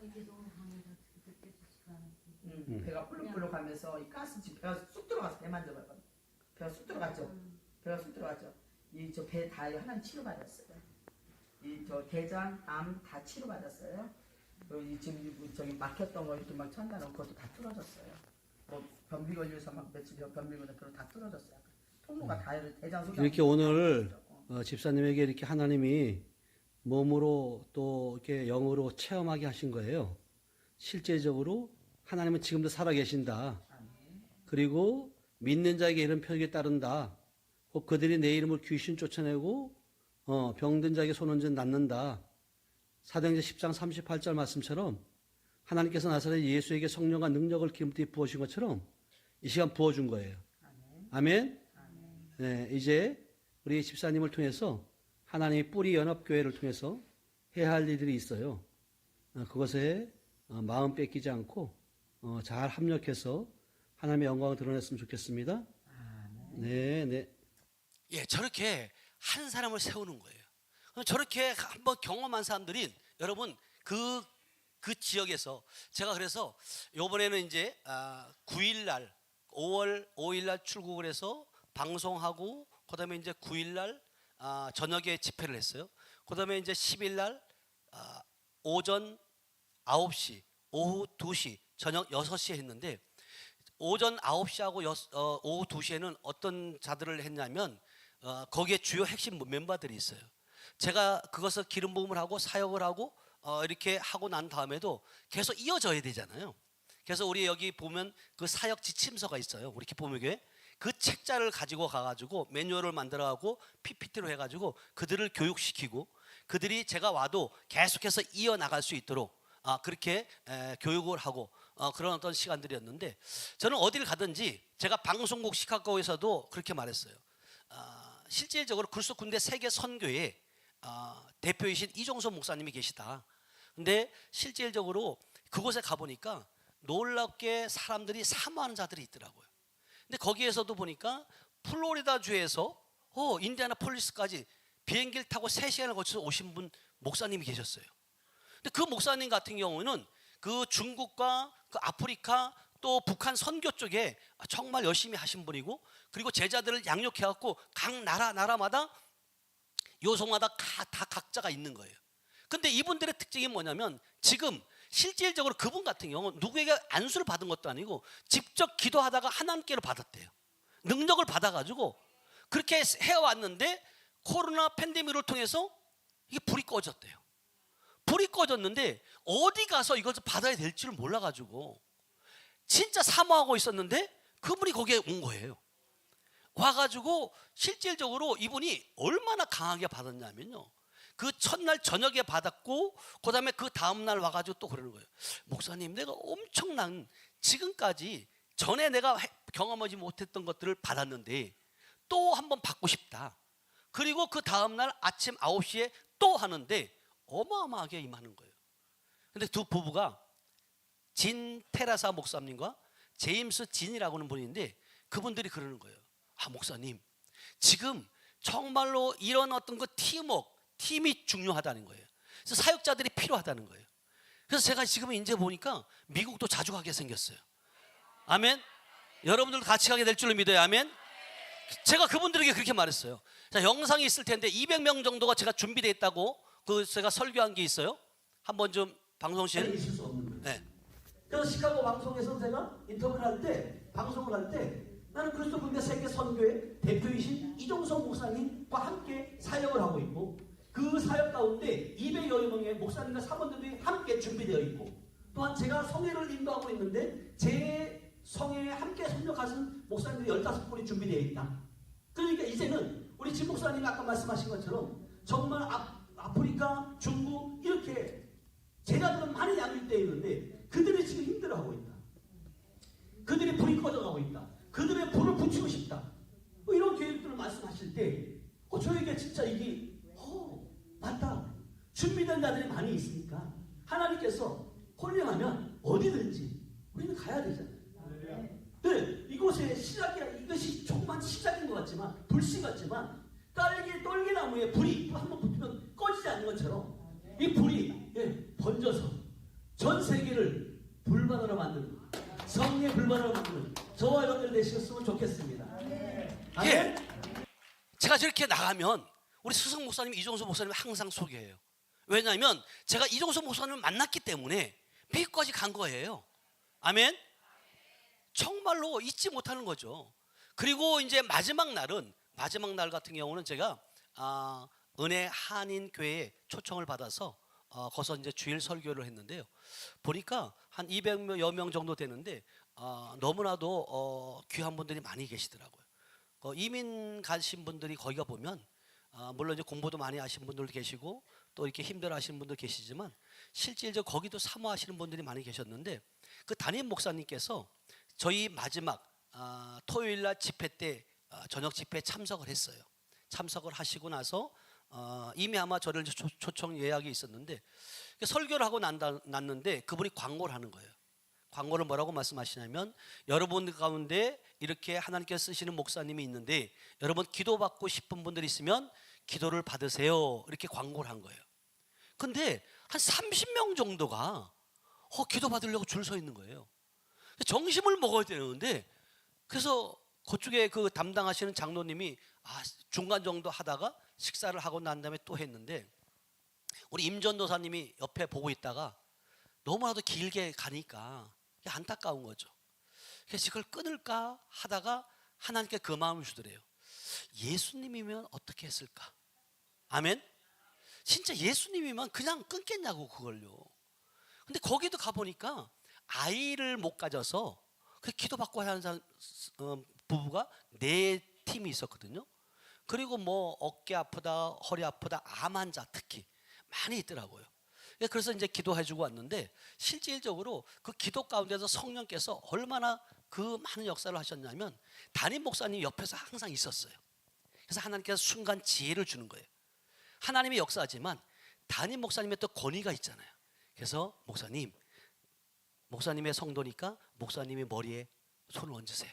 이게 너무 강해서 느껴지지가 않고. 배가 불룩불룩하면서 이 가스지 배가 쑥 들어가서 배 만져봐요. 배가 쑥 들어갔죠. 배가 쑥 들어갔죠. 이 저 배 다 하나 치료받았어요. 이 저 대장, 암 다 치료받았어요. 이 지금 저기 막혔던 거 이렇게 막 찬다는 것도 다 뚫어졌어요. 뭐 변비 걸려서 막 며칠 변비 걸려 그런 다 뚫어졌어요. 통로가 다 대장 소장. 이렇게 오늘 집사님에게 이렇게 하나님이 몸으로 또 이렇게 영으로 체험하게 하신 거예요. 실제적으로 하나님은 지금도 살아계신다. 그리고 믿는 자에게 이런 표적이 따른다. 곧 그들이 내 이름을 귀신 쫓아내고 병든 자에게 손 얹은 낫는다. 사도행전 10장 38절 말씀처럼 하나님께서 나사렛 예수에게 성령과 능력을 기름띠 부어주신 것처럼 이 시간 부어준 거예요. 아멘. 네, 이제 우리 집사님을 통해서 하나님의 뿌리 연합교회를 통해서 해야 할 일들이 있어요. 그것에 마음 뺏기지 않고 잘 합력해서 하나님의 영광을 드러냈으면 좋겠습니다. 네, 네. 예, 저렇게 한 사람을 세우는 거예요. 저렇게 한번 경험한 사람들이 여러분 그 지역에서 제가 그래서 이번에는 이제 9일 날 5월 5일 날 출국을 해서 방송하고 그다음에 이제 9일 날 저녁에 집회를 했어요. 그다음에 이제 10일 날 오전 9시, 오후 2시, 저녁 6시에 했는데 오전 9시하고 오후 2시에는 어떤 자들을 했냐면 거기에 주요 핵심 멤버들이 있어요. 제가 그것을 기름 부음을 하고 사역을 하고 이렇게 하고 난 다음에도 계속 이어져야 되잖아요. 그래서 우리 여기 보면 그 사역 지침서가 있어요. 우리 기쁨교회 그 책자를 가지고 가가지고 매뉴얼을 만들어가고 PPT로 해가지고 그들을 교육시키고 그들이 제가 와도 계속해서 이어나갈 수 있도록 그렇게 교육을 하고 그런 어떤 시간들이었는데 저는 어디를 가든지 제가 방송국 시카고에서도 그렇게 말했어요. 실질적으로 그리스도 군대 세계 선교회 대표이신 이종섭 목사님이 계시다. 근데 실질적으로 그곳에 가보니까 놀랍게 사람들이 사모하는 자들이 있더라고요. 근데 거기에서도 보니까 플로리다 주에서 인디애나폴리스까지 비행기를 타고 3시간을 거쳐서 오신 분 목사님이 계셨어요. 근데 그 목사님 같은 경우는 그 중국과 그 아프리카 또 북한 선교 쪽에 정말 열심히 하신 분이고 그리고 제자들을 양육해 갖고 각 나라마다 요소마다 다 각자가 있는 거예요. 근데 이분들의 특징이 뭐냐면 지금 실질적으로 그분 같은 경우는 누구에게 안수를 받은 것도 아니고 직접 기도하다가 하나님께로 받았대요. 능력을 받아가지고 그렇게 해왔는데 코로나 팬데믹을 통해서 이게 불이 꺼졌대요. 불이 꺼졌는데 어디 가서 이것을 받아야 될지를 몰라가지고 진짜 사모하고 있었는데 그분이 거기에 온 거예요. 와가지고 실질적으로 이분이 얼마나 강하게 받았냐면요. 그 첫날 저녁에 받았고 그 다음에 그 다음날 와가지고 또 그러는 거예요. 목사님 내가 엄청난 지금까지 전에 내가 경험하지 못했던 것들을 받았는데 또 한번 받고 싶다. 그리고 그 다음날 아침 9시에 또 하는데 어마어마하게 임하는 거예요. 근데 두 부부가 진 테라사 목사님과 제임스 진이라고 하는 분인데 그분들이 그러는 거예요. 목사님 지금 정말로 이런 어떤 그 팀이 중요하다는 거예요. 그래서 사역자들이 필요하다는 거예요. 그래서 제가 지금 이제 보니까 미국도 자주 가게 생겼어요. 아멘. 여러분들도 같이 가게 될 줄로 믿어요. 아멘. 제가 그분들에게 그렇게 말했어요. 자, 영상이 있을 텐데 200명 정도가 제가 준비되어 있다고 제가 설교한 게 있어요. 한번 좀 방송실 있을 수 없는 거예요. 네. 그래서 시카고 방송에서 제가 인터뷰를 할 때 방송을 할 때 나는 그리스도 군대 세계 선교회 대표이신 이종석 목사님과 함께 사역을 하고 있고 그 사역 가운데 200여 명의 목사님과 사모님들이 함께 준비되어 있고 또한 제가 성회를 인도하고 있는데 제 성회에 함께 협력하신 목사님들이 15분이 준비되어 있다. 그러니까 이제는 우리 진 목사님이 아까 말씀하신 것처럼 정말 아프리카, 중국 이렇게 제자들은 많이 양육되어 있는데 그들이 지금 힘들어하고 있다. 그들이 불이 꺼져가고 있다. 그들의 불을 붙이고 싶다. 뭐 이런 계획들을 말씀하실 때 저에게 진짜 이게 맞다. 준비된 홀링된 자들이 많이 있으니까 하나님께서 홀링하면 어디든지 우리는 가야 되잖아요. 네, 이곳의 시작이야. 이것이 조그만 시작인 것 같지만, 불씨 같지만, 떨기나무에 불이 한번 붙으면 꺼지지 않는 것처럼 이 불이 번져서 전 세계를 불바다로 만드는, 성리의 불바다로 만드는 저와 여러분들 되셨으면 좋겠습니다. 아멘. 제가 저렇게 나가면 우리 수석 목사님, 이종수 목사님 항상 소개해요. 왜냐하면 제가 이종수 목사님을 만났기 때문에 미국까지 간 거예요. 아멘. 정말로 잊지 못하는 거죠. 그리고 이제 마지막 날 같은 경우는 제가 은혜 한인교회에 초청을 받아서 거기서 이제 주일 설교를 했는데요. 보니까 한 200여 명 정도 되는데 너무나도 귀한 분들이 많이 계시더라고요. 이민 가신 분들이 거기가 보면 물론 이제 공부도 많이 하신 분들도 계시고 또 이렇게 힘들어 하시는 분도 계시지만 실질적으로 거기도 사모하시는 분들이 많이 계셨는데, 그 담임 목사님께서 저희 마지막 토요일날 집회 때 저녁 집회에 참석을 했어요. 참석을 하시고 나서 이미 아마 저를 초청 예약이 있었는데 설교를 하고 났는데 그분이 광고를 하는 거예요. 광고를 뭐라고 말씀하시냐면, 여러분 가운데 이렇게 하나님께서 쓰시는 목사님이 있는데 여러분 기도받고 싶은 분들 있으면 기도를 받으세요, 이렇게 광고를 한 거예요. 근데 한 30명 정도가 기도 받으려고 줄 서 있는 거예요. 정심을 먹어야 되는데, 그래서 그쪽에 그 담당하시는 장로님이 중간 정도 하다가 식사를 하고 난 다음에 또 했는데, 우리 임전도사님이 옆에 보고 있다가 너무나도 길게 가니까 안타까운 거죠. 그래서 이걸 끊을까 하다가 하나님께 그 마음을 주더래요. 예수님이면 어떻게 했을까? 아멘. 진짜 예수님이면 그냥 끊겠냐고 그걸요. 근데 거기도 가보니까 아이를 못 가져서 그 기도받고 하는 부부가 4팀이 있었거든요. 그리고 뭐 어깨 아프다, 허리 아프다, 암 환자 특히 많이 있더라고요. 그래서 이제 기도해주고 왔는데, 실질적으로 그 기도 가운데서 성령께서 얼마나 그 많은 역사를 하셨냐면, 담임 목사님 옆에서 항상 있었어요. 그래서 하나님께서 순간 지혜를 주는 거예요. 하나님의 역사지만 담임 목사님의 또 권위가 있잖아요. 그래서 목사님의 성도니까 목사님의 머리에 손을 얹으세요.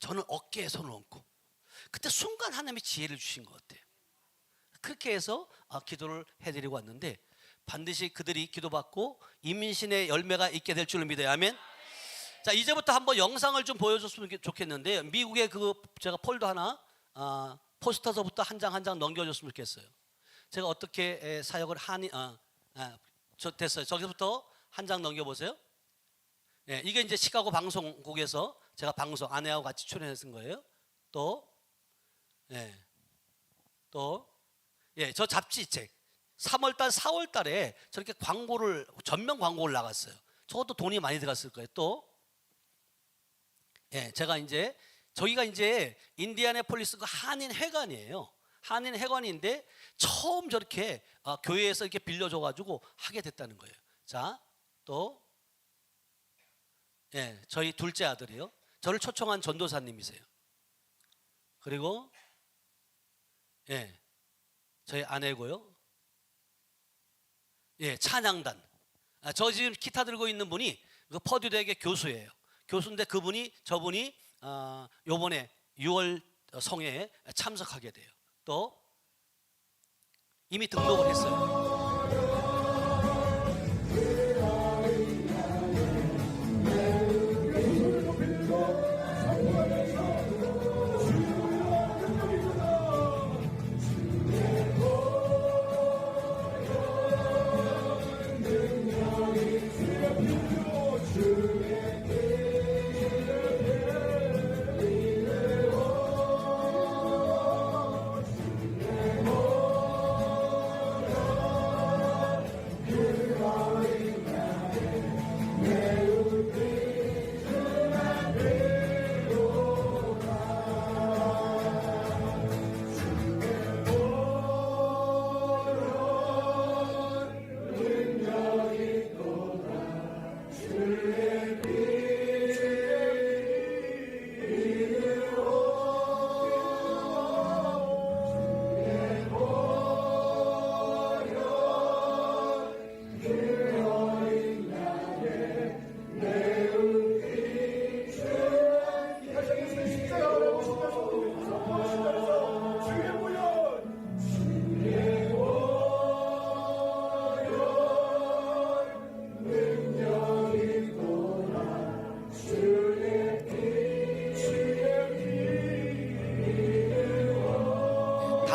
저는 어깨에 손을 얹고, 그때 순간 하나님의 지혜를 주신 것 같아요. 그렇게 해서 기도를 해드리고 왔는데, 반드시 그들이 기도받고 임신의 열매가 있게 될 줄을 믿어요. 아멘. 자, 이제부터 한번 영상을 좀 보여줬으면 좋겠는데, 미국의 제가 폴더 하나 포스터서부터 한 장 한 장 넘겨줬으면 좋겠어요. 제가 어떻게 사역을 됐어요. 저기서부터 한 장 넘겨보세요. 이게 이제 시카고 방송국에서 제가 방송 아내하고 같이 출연했던 거예요. 저 잡지책 3월달, 4월달에 저렇게 전면 광고를 나갔어요. 저것도 돈이 많이 들어갔을 거예요. 제가 이제 저희가 이제 인디애나폴리스 그 한인 회관이에요. 한인 회관인데 처음 저렇게 교회에서 이렇게 빌려줘가지고 하게 됐다는 거예요. 자, 저희 둘째 아들이요. 저를 초청한 전도사님이세요. 그리고 저희 아내고요. 찬양단. 저 지금 기타 들고 있는 분이 그 퍼듀대학의 교수예요. 교수인데 저분이 요번에 6월 성회에 참석하게 돼요. 또 이미 등록을 했어요.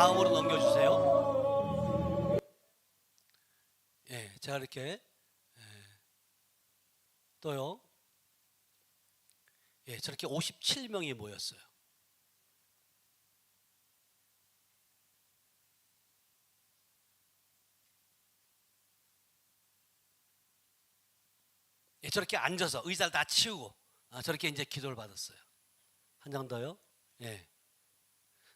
다음으로 넘겨주세요. 예, 제가 이렇게 또요. 예, 저렇게 57명이 모였어요. 예, 저렇게 앉아서 의자를 다 치우고 저렇게 이제 기도를 받았어요. 한 장 더요. 예.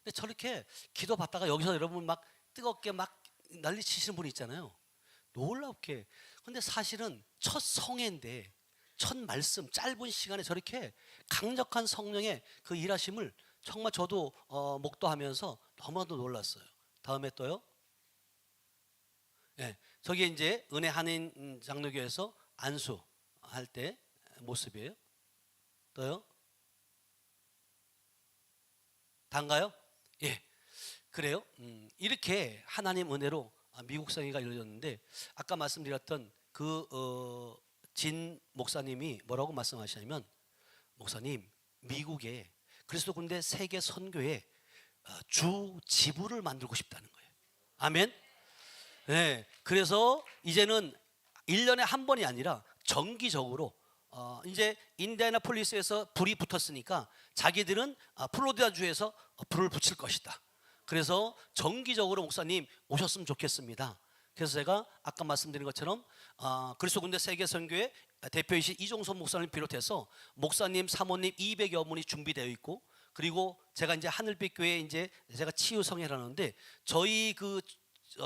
근데 저렇게 기도 받다가 여기서 여러분 막 뜨겁게 막 난리 치시는 분이 있잖아요. 놀랍게. 근데 사실은 첫 성회인데 첫 말씀 짧은 시간에 저렇게 강력한 성령의 그 일하심을 정말 저도 목도하면서 너무나도 놀랐어요. 다음에 또요. 예, 저기 이제 은혜 한인 장로교에서 안수 할 때 모습이에요. 또요. 단가요? 예, 그래요. 이렇게 하나님 은혜로 미국 성회가 이루어졌는데 아까 말씀드렸던 그 진 목사님이 뭐라고 말씀하시냐면 목사님 미국에 그리스도 군대 세계 선교회 주 지부를 만들고 싶다는 거예요. 아멘. 네, 그래서 이제는 1년에 한 번이 아니라 정기적으로 이제 인디애나폴리스에서 불이 붙었으니까 자기들은 플로리다 주에서 불을 붙일 것이다. 그래서 정기적으로 목사님 오셨으면 좋겠습니다. 그래서 제가 아까 말씀드린 것처럼 그리스도 군대 세계 선교회 대표이신 이종선 목사님 비롯해서 목사님, 사모님 200여 분이 준비되어 있고 그리고 제가 이제 하늘빛 교회에 이제 제가 치유 성회라는데 저희 그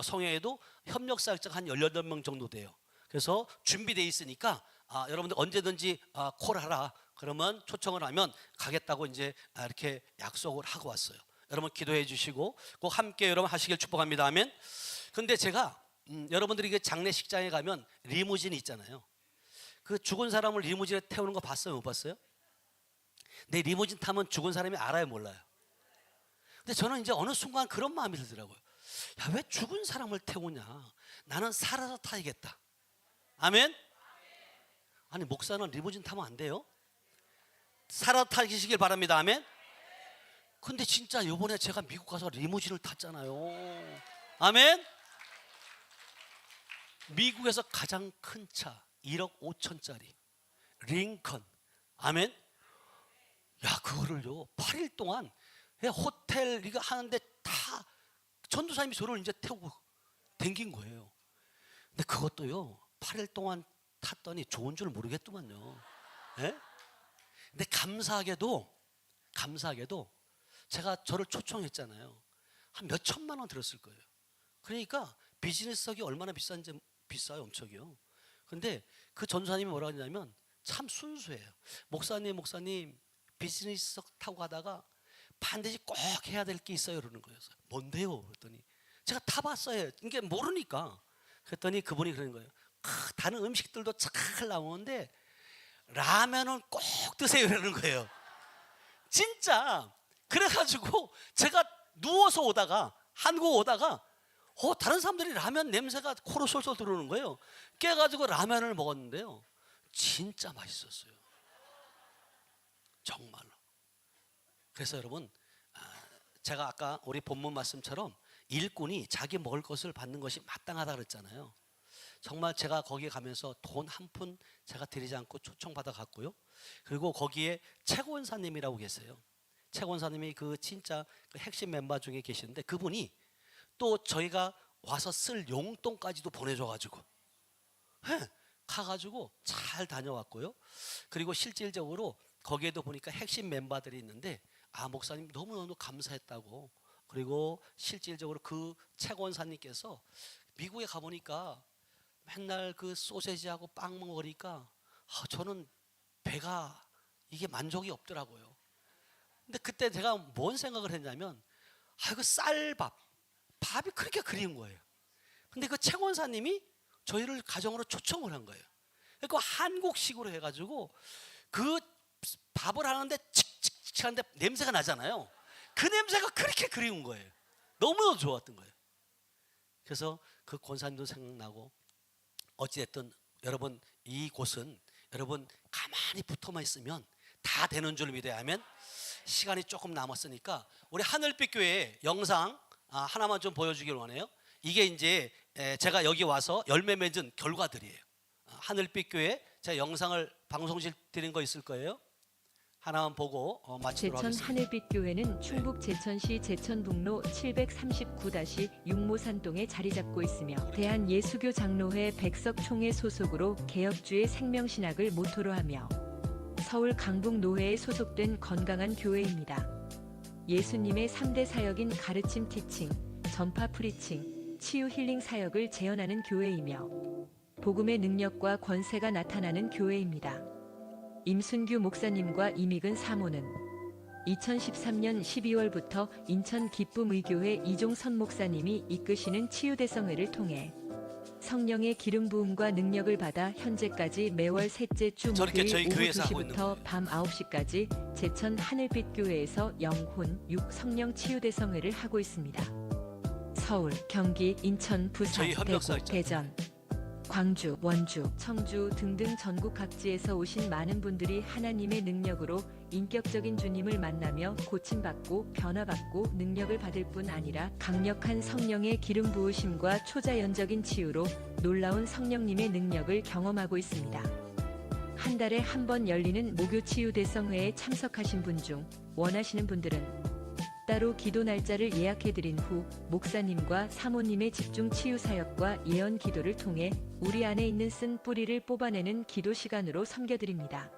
성회에도 협력 사역자가 한 18명 정도 돼요. 그래서 준비되어 있으니까 여러분들 언제든지 콜하라 그러면 초청을 하면 가겠다고 이제 이렇게 약속을 하고 왔어요. 여러분 기도해 주시고 꼭 함께 여러분 하시길 축복합니다. 아멘. 근데 제가 여러분들이 그 장례식장에 가면 리무진이 있잖아요. 그 죽은 사람을 리무진에 태우는 거 봤어요? 못 봤어요? 근데 리무진 타면 죽은 사람이 알아요? 몰라요? 근데 저는 이제 어느 순간 그런 마음이 들더라고요. 야, 왜 죽은 사람을 태우냐? 나는 살아서 타야겠다. 아멘? 아니 목사는 리무진 타면 안 돼요? 살아서 타시길 바랍니다. 아멘? 근데 진짜 이번에 제가 미국 가서 리무진을 탔잖아요. 아멘? 미국에서 가장 큰 차 1억 5천짜리 링컨. 아멘? 야, 그거를요 8일 동안 호텔 이거 하는데 다 전도사님이 저를 이제 태우고 댕긴 거예요. 근데 그것도요 8일 동안 탔더니 좋은 줄 모르겠더만요. 예? 근데 감사하게도 제가 저를 초청했잖아요. 한 몇 천만 원 들었을 거예요. 그러니까 비즈니스석이 얼마나 비싼지 비싸요, 엄청이요. 근데 그 전도사님이 뭐라고 했냐면 참 순수해요. 목사님 비즈니스석 타고 가다가 반드시 꼭 해야 될 게 있어요 그러는 거예요. 뭔데요? 그랬더니 제가 타봤어요. 이게 모르니까. 그랬더니 그분이 그러는 거예요. 다른 음식들도 잘 나오는데 라면은 꼭 드세요 이러는 거예요. 진짜. 그래가지고 제가 누워서 오다가 한국 오다가 다른 사람들이 라면 냄새가 코로 솔솔 들어오는 거예요. 깨가지고 라면을 먹었는데요 진짜 맛있었어요. 정말로. 그래서 여러분 제가 아까 우리 본문 말씀처럼 일꾼이 자기 먹을 것을 받는 것이 마땅하다 그랬잖아요. 정말 제가 거기에 가면서 돈 한 푼 제가 드리지 않고 초청받아 갔고요. 그리고 거기에 최권사님이라고 계세요. 최권사님이 그 진짜 그 핵심 멤버 중에 계시는데 그분이 또 저희가 와서 쓸 용돈까지도 보내줘가지고 가가지고 잘 다녀왔고요. 그리고 실질적으로 거기에도 보니까 핵심 멤버들이 있는데 목사님 너무너무 감사했다고. 그리고 실질적으로 그 최권사님께서 미국에 가보니까 맨날 그 소세지하고 빵 먹으니까 저는 배가 이게 만족이 없더라고요. 근데 그때 제가 뭔 생각을 했냐면 그 밥이 그렇게 그리운 거예요. 근데 그 최권사님이 저희를 가정으로 초청을 한 거예요. 그러니까 한국식으로 해가지고 그 밥을 하는데 칙칙칙 하는데 냄새가 나잖아요. 그 냄새가 그렇게 그리운 거예요. 너무 좋았던 거예요. 그래서 그 권사님도 생각나고 어찌됐든 여러분 이곳은 여러분 가만히 붙어만 있으면 다 되는 줄 믿어야 하면 시간이 조금 남았으니까 우리 하늘빛 교회 영상 하나만 좀 보여주길 원해요. 이게 이제 제가 여기 와서 열매 맺은 결과들이에요. 하늘빛 교회 제가 영상을 방송실 드린 거 있을 거예요. 하나만 보고 마치도록 제천 하겠습니다. 하늘빛 교회는 충북 제천시 제천북로 739-6모산동에 자리 잡고 있으며 대한예수교 장로회 백석총회 소속으로 개혁주의 생명신학을 모토로 하며 서울 강북노회에 소속된 건강한 교회입니다. 예수님의 3대 사역인 가르침 티칭, 전파 프리칭, 치유 힐링 사역을 재현하는 교회이며 복음의 능력과 권세가 나타나는 교회입니다. 임순규 목사님과 이미근 사모는 2013년 12월부터 인천 기쁨의교회 이종선 목사님이 이끄시는 치유대성회를 통해 성령의 기름 부음과 능력을 받아 현재까지 매월 셋째 주 저렇게 목요일 저희 오후 교회에서 하고 있는 2시부터 밤 9시까지 제천 하늘빛 교회에서 영혼 6 성령 치유대성회를 하고 있습니다. 서울, 경기, 인천, 부산, 저희 대구, 협력사 있잖아요. 대전, 광주, 원주, 청주 등등 전국 각지에서 오신 많은 분들이 하나님의 능력으로 인격적인 주님을 만나며 고침받고 변화받고 능력을 받을 뿐 아니라 강력한 성령의 기름 부으심과 초자연적인 치유로 놀라운 성령님의 능력을 경험하고 있습니다. 한 달에 한 번 열리는 목요 치유 대성회에 참석하신 분 중 원하시는 분들은 따로 기도 날짜를 예약해드린 후 목사님과 사모님의 집중 치유 사역과 예언 기도를 통해 우리 안에 있는 쓴 뿌리를 뽑아내는 기도 시간으로 섬겨드립니다.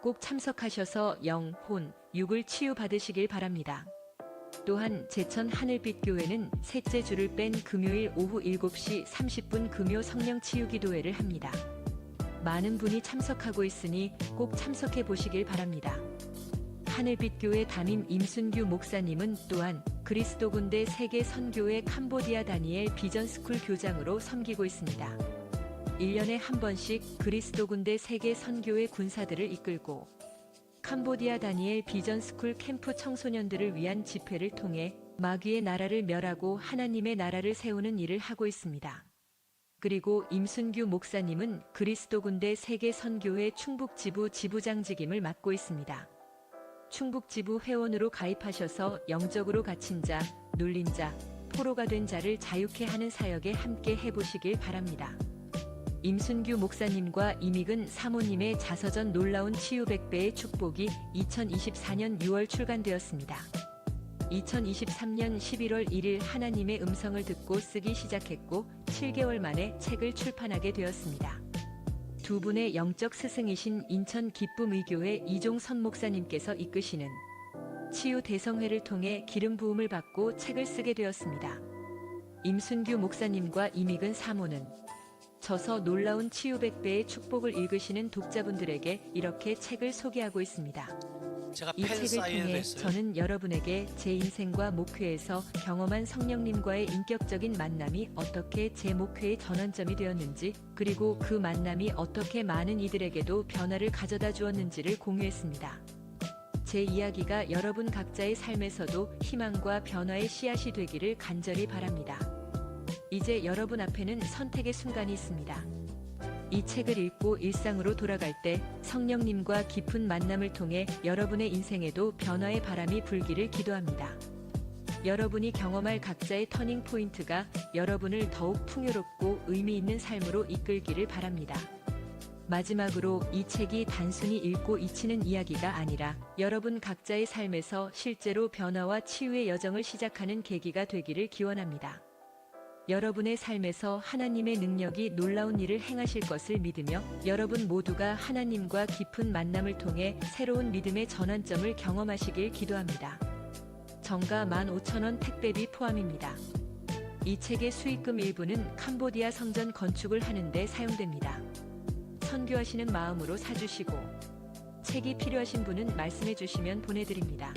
꼭 참석하셔서 영, 혼, 육을 치유받으시길 바랍니다. 또한 제천 하늘빛 교회는 셋째 주를 뺀 금요일 오후 7시 30분 금요 성령 치유 기도회를 합니다. 많은 분이 참석하고 있으니 꼭 참석해 보시길 바랍니다. 하늘빛 교회 담임 임순규 목사님은 또한 그리스도 군대 세계 선교회 캄보디아 다니엘 비전 스쿨 교장으로 섬기고 있습니다. 1년에 한 번씩 그리스도 군대 세계 선교회 군사들을 이끌고 캄보디아 다니엘 비전 스쿨 캠프 청소년들을 위한 집회를 통해 마귀의 나라를 멸하고 하나님의 나라를 세우는 일을 하고 있습니다. 그리고 임순규 목사님은 그리스도 군대 세계 선교회 충북지부 지부장직임을 맡고 있습니다. 충북지부 회원으로 가입하셔서 영적으로 갇힌 자, 눌린 자, 포로가 된 자를 자유케 하는 사역에 함께 해보시길 바랍니다. 임순규 목사님과 이미근 사모님의 자서전 놀라운 치유 100배의 축복이 2024년 6월 출간되었습니다. 2023년 11월 1일 하나님의 음성을 듣고 쓰기 시작했고 7개월 만에 책을 출판하게 되었습니다. 두 분의 영적 스승이신 인천 기쁨의교회 이종선 목사님께서 이끄시는 치유 대성회를 통해 기름 부음을 받고 책을 쓰게 되었습니다. 임순규 목사님과 이미근 사모는 저서 놀라운 치유 100배의 축복을 읽으시는 독자분들에게 이렇게 책을 소개하고 있습니다. 제가 이 팬 책을 사인을 통해 했어요. 저는 여러분에게 제 인생과 목회에서 경험한 성령님과의 인격적인 만남이 어떻게 제 목회의 전환점이 되었는지, 그리고 그 만남이 어떻게 많은 이들에게도 변화를 가져다 주었는지를 공유했습니다. 제 이야기가 여러분 각자의 삶에서도 희망과 변화의 씨앗이 되기를 간절히 바랍니다. 이제 여러분 앞에는 선택의 순간이 있습니다. 이 책을 읽고 일상으로 돌아갈 때 성령님과 깊은 만남을 통해 여러분의 인생에도 변화의 바람이 불기를 기도합니다. 여러분이 경험할 각자의 터닝 포인트가 여러분을 더욱 풍요롭고 의미 있는 삶으로 이끌기를 바랍니다. 마지막으로 이 책이 단순히 읽고 잊히는 이야기가 아니라 여러분 각자의 삶에서 실제로 변화와 치유의 여정을 시작하는 계기가 되기를 기원합니다. 여러분의 삶에서 하나님의 능력이 놀라운 일을 행하실 것을 믿으며 여러분 모두가 하나님과 깊은 만남을 통해 새로운 믿음의 전환점을 경험하시길 기도합니다. 정가 15,000원 택배비 포함입니다. 이 책의 수익금 일부는 캄보디아 성전 건축을 하는 데 사용됩니다. 선교하시는 마음으로 사주시고 책이 필요하신 분은 말씀해 주시면 보내드립니다.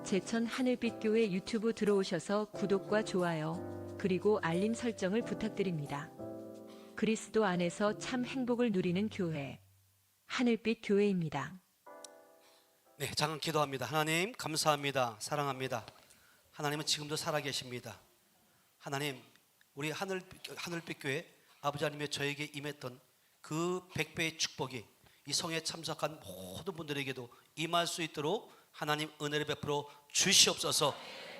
제천 하늘빛 교회 유튜브 들어오셔서 구독과 좋아요 그리고 알림 설정을 부탁드립니다. 그리스도 안에서 참 행복을 누리는 교회, 하늘빛 교회입니다. 네, 잠깐 기도합니다. 하나님 감사합니다. 사랑합니다. 하나님은 지금도 살아계십니다. 하나님, 우리 하늘빛 교회 아버지 하나님의 저에게 임했던 그 100배의 축복이 이 성에 참석한 모든 분들에게도 임할 수 있도록 하나님 은혜를 베풀어 주시옵소서.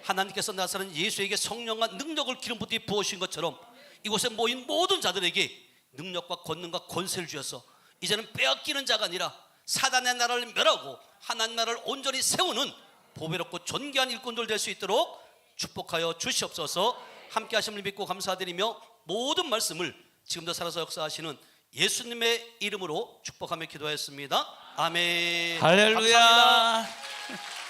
하나님께서 나사렛 예수에게 성령과 능력을 기름 붓듯이 부으신 것처럼 이곳에 모인 모든 자들에게 능력과 권능과 권세를 주셔서 이제는 빼앗기는 자가 아니라 사단의 나라를 멸하고 하나님 나라를 온전히 세우는 보배롭고 존귀한 일꾼들 될 수 있도록 축복하여 주시옵소서. 함께 하심을 믿고 감사드리며 모든 말씀을 지금도 살아서 역사하시는 예수님의 이름으로 축복하며 기도하였습니다. 아멘. 할렐루야. 감사합니다.